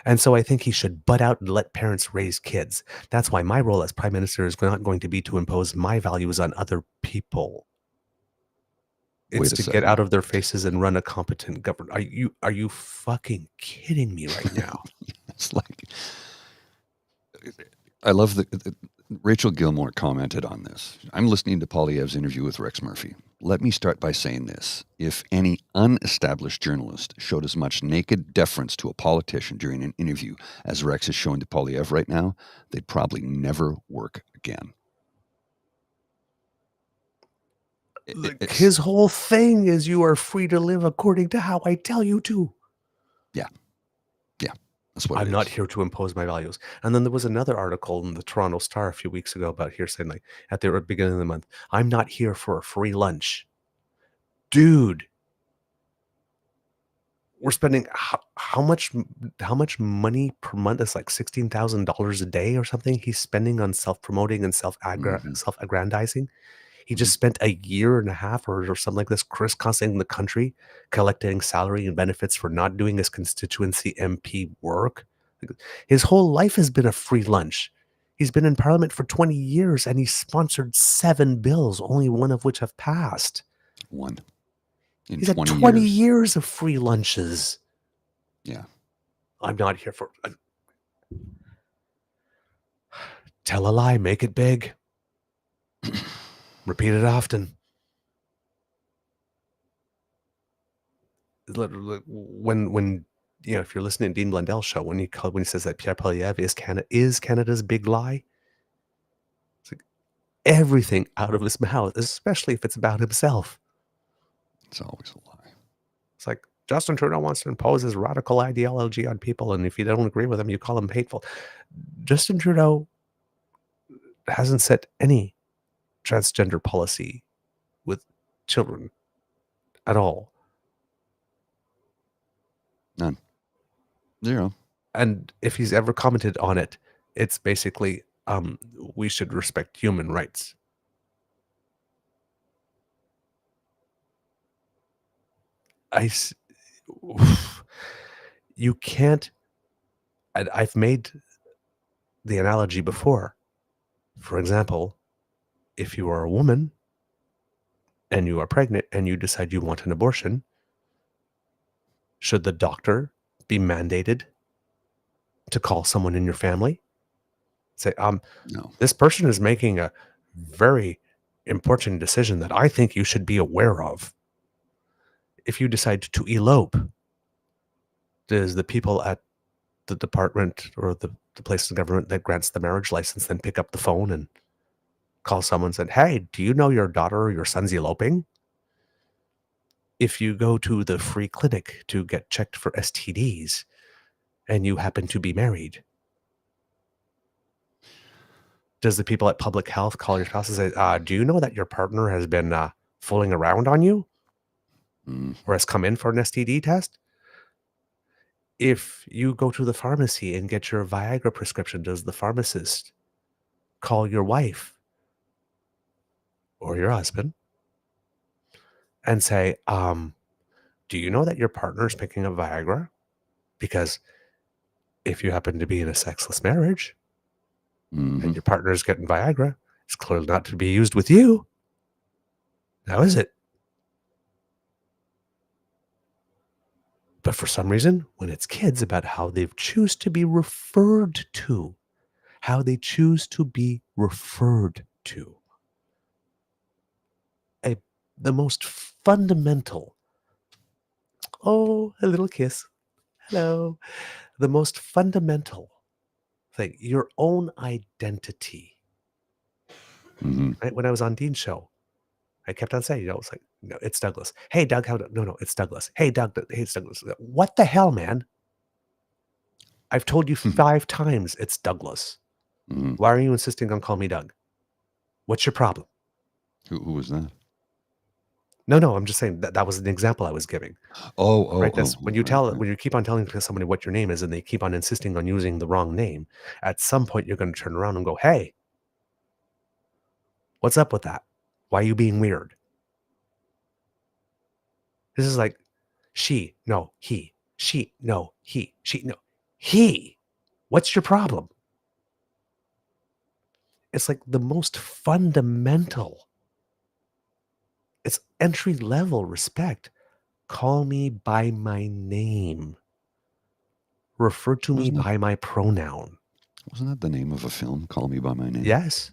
And so I think he should butt out and let parents raise kids. That's why my role as Prime Minister is not going to be to impose my values on other people. It's to get out of their faces and run a competent government. Are you fucking kidding me right now? It's like, I love Rachel Gilmore commented on this. I'm listening to Polyev's interview with Rex Murphy. Let me start by saying this. If any unestablished journalist showed as much naked deference to a politician during an interview as Rex is showing to Polyev right now, they'd probably never work again. His whole thing is you are free to live according to how I tell you to. Yeah. That's what I'm not here to impose my values. And then there was another article in the Toronto Star a few weeks ago about here saying at the beginning of the month, I'm not here for a free lunch. Dude, we're spending how much money per month? It's like $16,000 a day or something he's spending on self-promoting and self-aggrandizing. He just spent a year and a half or something like this crisscrossing the country, collecting salary and benefits for not doing his constituency MP work. His whole life has been a free lunch. He's been in Parliament for 20 years and he's sponsored 7 bills, only one of which have passed. One. He's had 20 years of free lunches. Yeah. I'm not here for... Tell a lie, make it big. Repeat it often. When if you're listening to Dean Blundell's show, when he says that Pierre Poilievre is Canada's big lie, it's like everything out of his mouth, especially if it's about himself. It's always a lie. It's like Justin Trudeau wants to impose his radical ideology on people, and if you don't agree with him, you call him hateful. Justin Trudeau hasn't set any transgender policy with children at all. None. Zero. And if he's ever commented on it, it's basically we should respect human rights. You can't. I've made the analogy before. For example, if you are a woman and you are pregnant and you decide you want an abortion, should the doctor be mandated to call someone in your family? Say, no. This person is making a very important decision that I think you should be aware of. If you decide to elope, does the people at the department or the place of government that grants the marriage license then pick up the phone and call someone and say, hey, do you know your daughter or your son's eloping? If you go to the free clinic to get checked for STDs and you happen to be married, does the people at public health call your spouse and say, do you know that your partner has been fooling around on you or has come in for an STD test? If you go to the pharmacy and get your Viagra prescription, does the pharmacist call your wife or your husband and say, do you know that your partner is picking up Viagra? Because if you happen to be in a sexless marriage, and your partner's getting Viagra, it's clearly not to be used with you. Now is it? But for some reason, when it's kids, about how they choose to be referred to, the most fundamental, oh, a little kiss, hello, the most fundamental thing, your own identity. Right? When I was on Dean's show, I kept on saying, it's like, no, it's Douglas. Hey, Doug, no, it's Douglas. Hey, Doug, hey, it's Douglas. What the hell, man? I've told you 5 times it's Douglas. Why are you insisting on calling me Doug? What's your problem? Who was that? No, I'm just saying that was an example I was giving. Right? When you when you keep on telling somebody what your name is and they keep on insisting on using the wrong name, at some point you're going to turn around and go, hey, what's up with that? Why are you being weird? This is like she, no, he, she, no, he, she, no, he. What's your problem? It's like the most fundamental. It's entry level respect. Call me by my name. Refer to me by my pronoun. Wasn't that the name of a film? Call Me by My Name? Yes.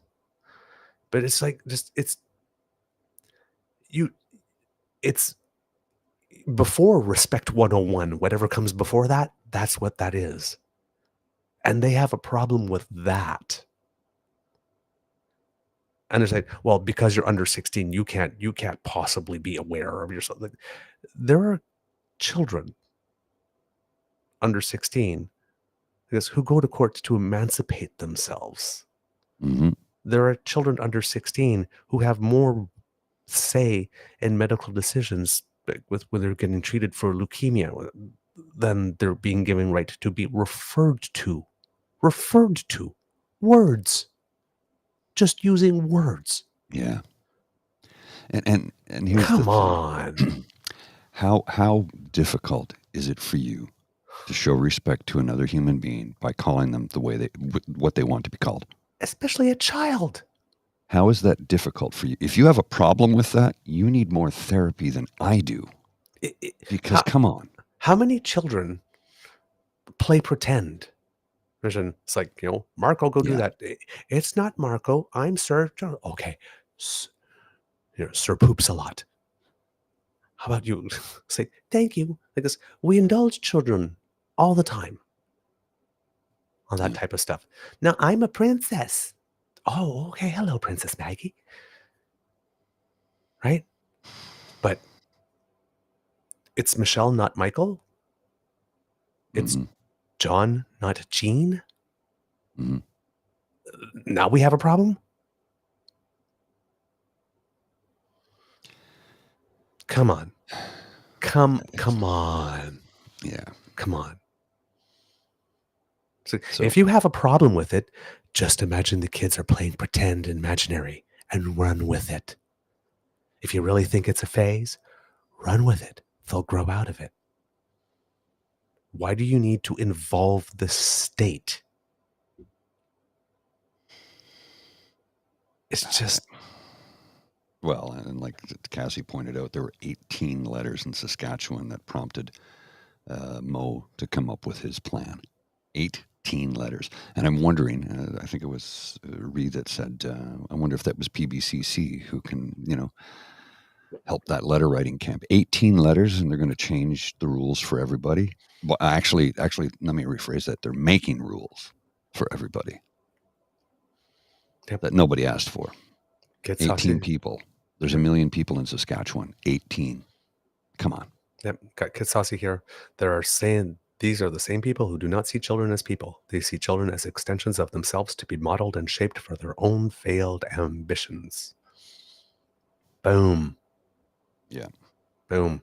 But it's like it's before Respect 101, whatever comes before that, that's what that is. And they have a problem with that. And it's like, well, because you're under 16, you can't possibly be aware of yourself. Like, there are children under 16 who go to court to emancipate themselves. There are children under 16 who have more say in medical decisions with when they're getting treated for leukemia than they're being given right to be referred to. Words. Just using words. Yeah. And here's come on. How difficult is it for you to show respect to another human being by calling them the way what they want to be called? Especially a child. How is that difficult for you? If you have a problem with that, you need more therapy than I do. Because come on. How many children play pretend? It's like, Marco, go do that. It's not Marco. I'm Sir. Okay. Sir poops a lot. How about you say, thank you? Because we indulge children all the time on that type of stuff. Now, I'm a princess. Oh, okay. Hello, Princess Maggie. Right? But it's Michelle, not Michael. It's John, not Jean. Now we have a problem? Come on. Come on. Yeah. Come on. So if you have a problem with it, just imagine the kids are playing pretend and imaginary and run with it. If you really think it's a phase, run with it. They'll grow out of it. Why do you need to involve the state? It's just... Well, and like Cassie pointed out, there were 18 letters in Saskatchewan that prompted Mo to come up with his plan. 18 letters. And I'm wondering, I think it was Reed that said, I wonder if that was PBCC who can, help that letter writing camp. 18 letters, and they're going to change the rules for everybody. Well, actually, let me rephrase that. They're making rules for everybody that nobody asked for. 18 people. There's 1 million people in Saskatchewan. 18. Come on. Yep. Got Kid Saucy here. They're saying these are the same people who do not see children as people. They see children as extensions of themselves to be modeled and shaped for their own failed ambitions. Boom. Yeah. Boom.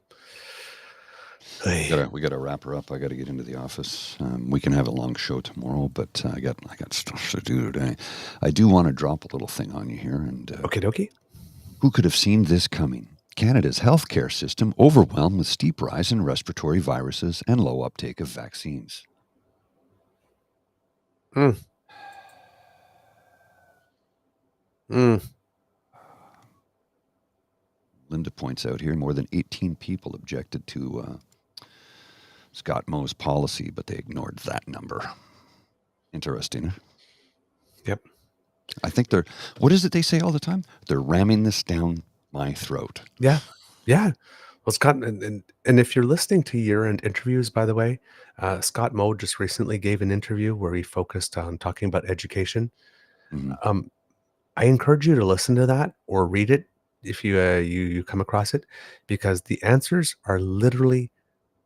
We got to wrap her up. I got to get into the office. We can have a long show tomorrow, but I got stuff to do today. I do want to drop a little thing on you here. And okie dokie. Who could have seen this coming? Canada's healthcare system overwhelmed with steep rise in respiratory viruses and low uptake of vaccines. Mm. Linda points out here more than 18 people objected to Scott Moe's policy, but they ignored that number. Interesting. Yep. I think what is it they say all the time? They're ramming this down my throat. Yeah. Yeah. Well, Scott, and if you're listening to year-end interviews, by the way, Scott Moe just recently gave an interview where he focused on talking about education. Mm-hmm. I encourage you to listen to that or read it if you come across it, because the answers are literally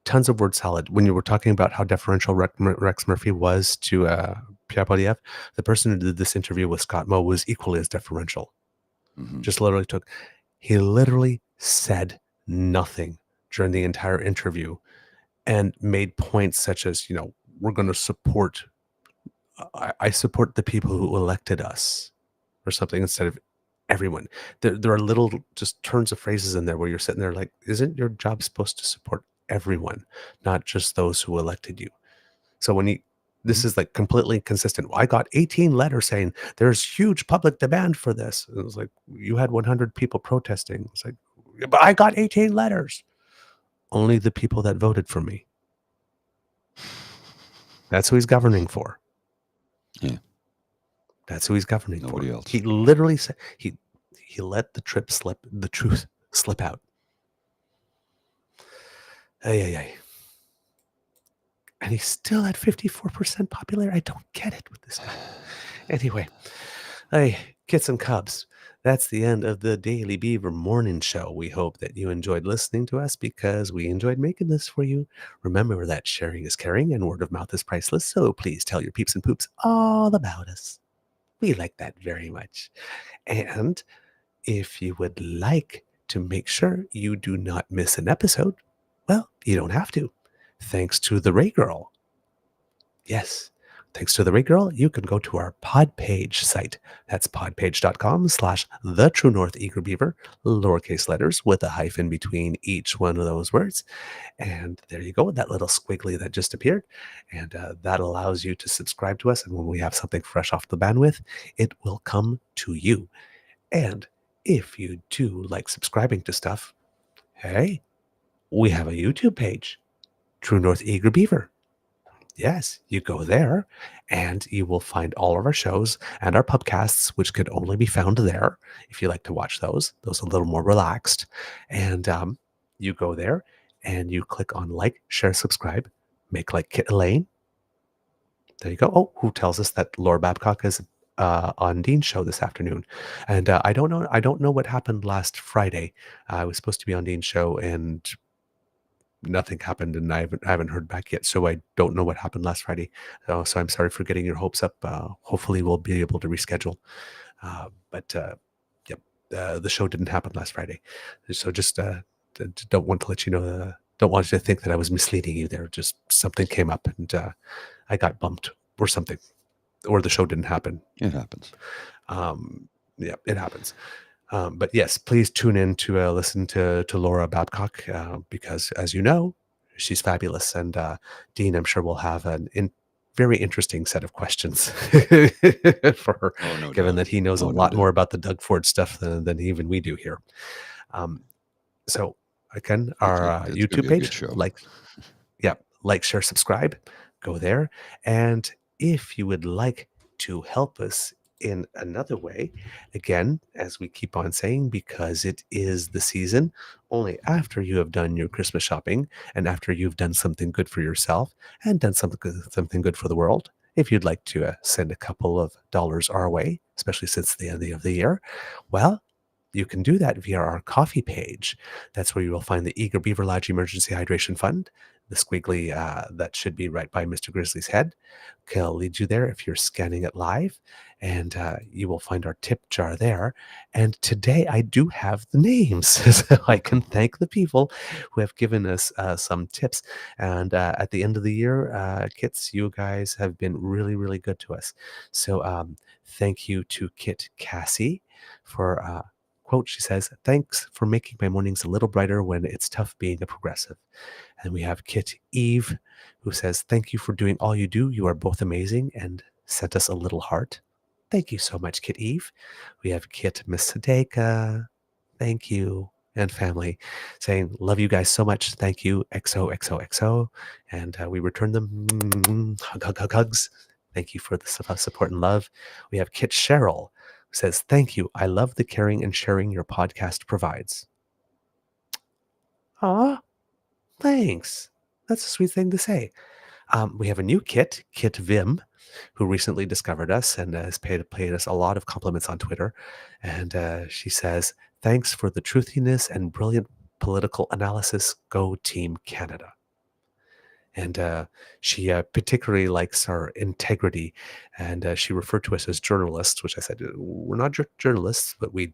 tons of word salad. When you were talking about how deferential Rex Murphy was to Pierre Poilievre, the person who did this interview with Scott Moe was equally as deferential. Mm-hmm. He literally said nothing during the entire interview and made points such as, we're going to support, I support the people who elected us or something instead of everyone. There are little just turns of phrases in there where you're sitting there like, isn't your job supposed to support everyone, not just those who elected you? So this is like completely consistent. I got 18 letters saying there's huge public demand for this. It was like, you had 100 people protesting. It's like, but I got 18 letters. Only the people that voted for me. That's who he's governing for. Yeah. That's who he's governing Nobody for. else. He literally said he let the truth slip out. Ay. And he's still at 54% popular. I don't get it with this guy. Anyway, hey, kits and cubs, that's the end of the Daily Beaver Morning Show. We hope that you enjoyed listening to us because we enjoyed making this for you. Remember that sharing is caring and word of mouth is priceless, so please tell your peeps and poops all about us. We like that very much. And if you would like to make sure you do not miss an episode, well, you don't have to. Thanks to the Ray Girl. Yes, thanks to the Ray Girl, you can go to our Podpage site. That's podpage.com/The True North Eager Beaver, lowercase letters with a hyphen between each one of those words. And there you go, that little squiggly that just appeared. And that allows you to subscribe to us. And when we have something fresh off the bandwidth, it will come to you. And if you do like subscribing to stuff, hey, we have a YouTube page, True North Eager Beaver. Yes, you go there and you will find all of our shows and our pubcasts, which could only be found there if you like to watch those a little more relaxed. And you go there and you click on like, share, subscribe, make like Kit Elaine. There you go. Oh, who tells us that Laura Babcock is on Dean's show this afternoon? And I don't know what happened last Friday. I was supposed to be on Dean's show and nothing happened, and I haven't heard back yet. So I don't know what happened last Friday. So I'm sorry for getting your hopes up. Hopefully we'll be able to reschedule. But the show didn't happen last Friday. So just don't want to let you know. Don't want you to think that I was misleading you there. Just something came up and I got bumped or something, or the show didn't happen. It happens. Yeah, it happens. But yes, please tune in to listen to Laura Babcock because, as you know, she's fabulous. And Dean, I'm sure, will have very interesting set of questions for her, given that he knows a lot more about the Doug Ford stuff than even we do here. So again, our YouTube page, like, share, subscribe, go there. And if you would like to help us in another way, again, as we keep on saying, because it is the season, only after you have done your Christmas shopping and after you've done something good for yourself and done something good for the world, if you'd like to send a couple of dollars our way, especially since the end of the year, well, you can do that via our coffee page. That's where you will find the Eager Beaver Lodge Emergency Hydration Fund, the squiggly that should be right by Mr. Grizzly's head. I'll lead you there if you're scanning it live, and you will find our tip jar there. And today I do have the names, so I can thank the people who have given us some tips. And at the end of the year, Kits, you guys have been really, really good to us. So thank you to Kit Cassie for quote, she says, "Thanks for making my mornings a little brighter when it's tough being a progressive." And we have Kit Eve, who says, "Thank you for doing all you do. You are both amazing," and sent us a little heart. Thank you so much, Kit Eve. We have Kit Miss Sadeka. Thank you. And family saying, love you guys so much. Thank you. XOXOXO. And we return them hugs. Thank you for the support and love. We have Kit Cheryl, who says, thank you. I love the caring and sharing your podcast provides. Aw, thanks. That's a sweet thing to say. We have a new Kit Vim, who recently discovered us and has paid us a lot of compliments on Twitter. And she says, thanks for the truthiness and brilliant political analysis. Go Team Canada. And she particularly likes our integrity. And she referred to us as journalists, which I said, we're not journalists, but we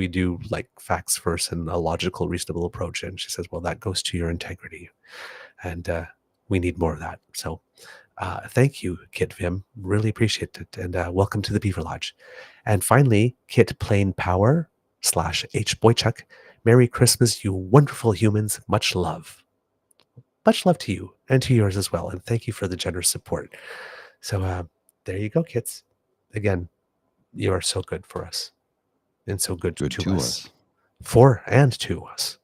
do like facts first and a logical, reasonable approach. And she says, well, that goes to your integrity. And we need more of that. So thank you, Kit Vim. Really appreciate it. And welcome to the Beaver Lodge. And finally, Kit Plain Power /H Boychuk. Merry Christmas, you wonderful humans. Much love. Much love to you and to yours as well. And thank you for the generous support. So there you go, kids. Again, you are so good for us. And so good to us. For and to us.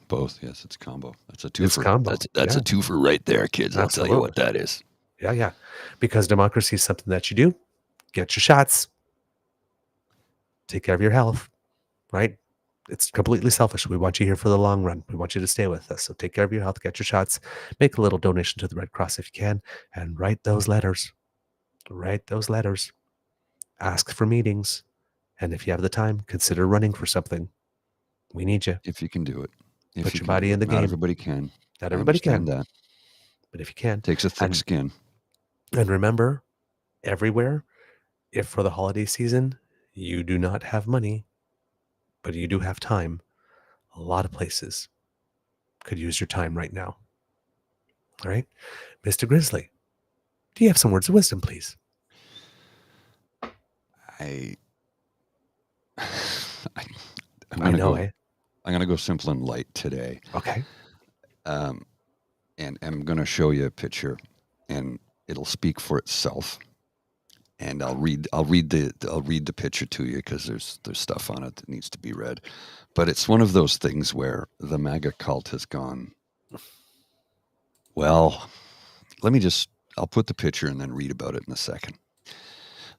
Both, yes, it's a combo. That's a twofer. It's combo. That's a twofer right there, kids. Absolutely. I'll tell you what that is. Yeah. Because democracy is something that you do. Get your shots. Take care of your health. Right? It's completely selfish. We want you here for the long run. We want you to stay with us. So take care of your health. Get your shots. Make a little donation to the Red Cross if you can. And write those letters. Ask for meetings. And if you have the time, consider running for something. We need you. If you can do it. Put your body in the game. Not everybody can. Not everybody can. That. But if you can. Takes a thick skin. And remember, everywhere, if for the holiday season, you do not have money, but you do have time, a lot of places could use your time right now. All right? Mr. Grizzly, do you have some words of wisdom, please? I'm going to go simple and light today. Okay. And I'm going to show you a picture, and it'll speak for itself. And I'll read the picture to you because there's stuff on it that needs to be read. But it's one of those things where the MAGA cult has gone, well, I'll put the picture and then read about it in a second.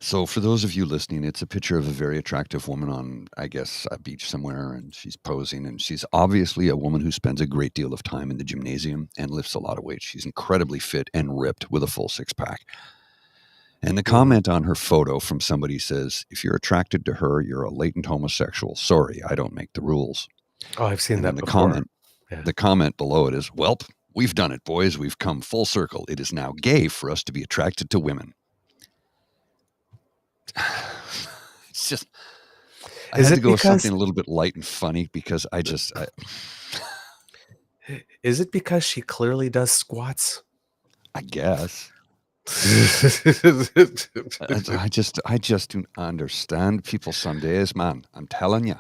So for those of you listening, it's a picture of a very attractive woman on, I guess, a beach somewhere, and she's posing, and she's obviously a woman who spends a great deal of time in the gymnasium and lifts a lot of weight. She's incredibly fit and ripped with a full six-pack. And the comment on her photo from somebody says, if you're attracted to her, you're a latent homosexual. Sorry, I don't make the rules. Oh, I've seen that before. The comment below it is, welp, we've done it, boys. We've come full circle. It is now gay for us to be attracted to women. It's just, I had to go with something a little bit light and funny because Is it because she clearly does squats? I guess. I just don't understand people some days, man. I'm telling you.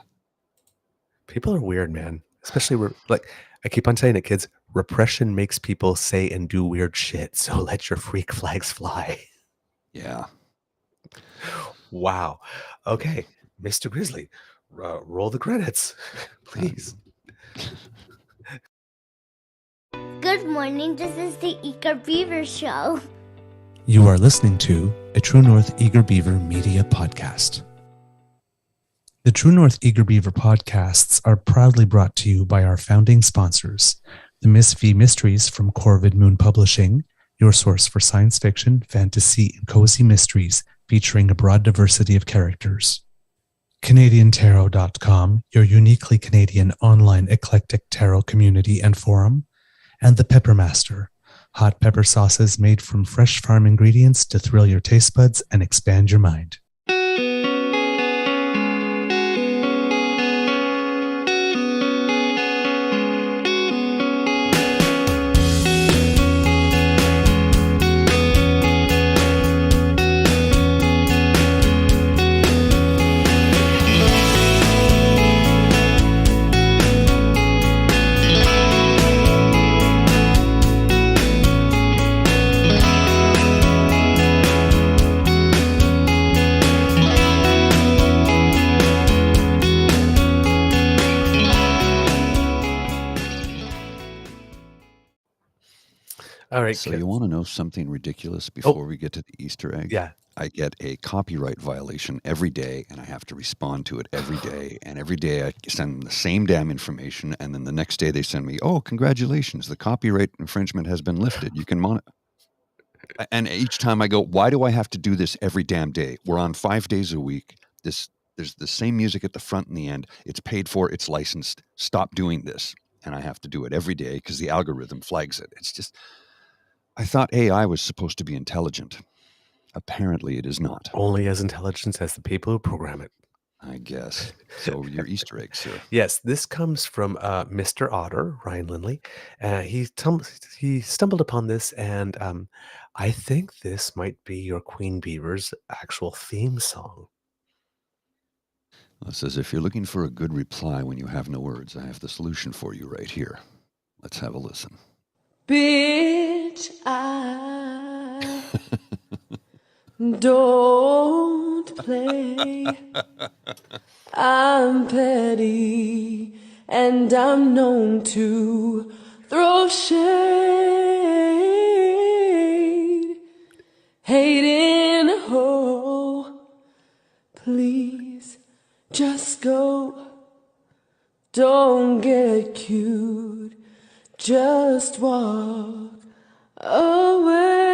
People are weird, man. Especially I keep on saying it, kids. Repression makes people say and do weird shit. So let your freak flags fly. Yeah. Wow. Okay, Mr. Grizzly, roll the credits, please. Good morning. This is the Eager Beaver Show. You are listening to a True North Eager Beaver Media Podcast. The True North Eager Beaver podcasts are proudly brought to you by our founding sponsors, the Miss V Mysteries from Corvid Moon Publishing, your source for science fiction, fantasy, and cozy mysteries featuring a broad diversity of characters. CanadianTarot.com, your uniquely Canadian online eclectic tarot community and forum. And The Peppermaster, hot pepper sauces made from fresh farm ingredients to thrill your taste buds and expand your mind. All right, So kids. you want to know something ridiculous before we get to the Easter egg? Yeah. I get a copyright violation every day, and I have to respond to it every day. And every day I send them the same damn information, and then the next day they send me, "Oh, congratulations, the copyright infringement has been lifted. You can monitor." And each time I go, "Why do I have to do this every damn day? We're on 5 days a week. There's the same music at the front and the end. It's paid for. It's licensed. Stop doing this." And I have to do it every day because the algorithm flags it. It's just, I thought AI was supposed to be intelligent. Apparently it is not. Only as intelligent as the people who program it. I guess. So your Easter egg, sir. Yes, this comes from Mr. Otter, Ryan Lindley. He stumbled upon this, and I think this might be your Queen Beaver's actual theme song. Well, it says, if you're looking for a good reply when you have no words, I have the solution for you right here. Let's have a listen. Bitch, I don't play. I'm petty and I'm known to throw shade. Hating a hoe, please just go. Don't get cute, just walk away.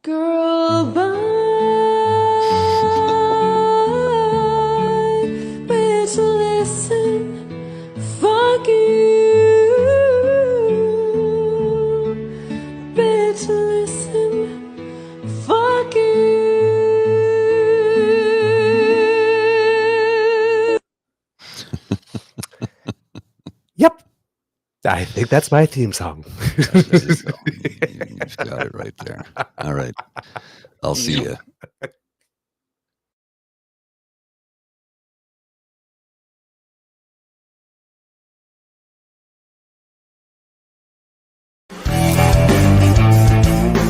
Girl, bye, bitch, listen, fuck you. Bitch, listen, fuck you. Yep. I think that's my theme song. There you go. You've got it right there. All right. I'll see you.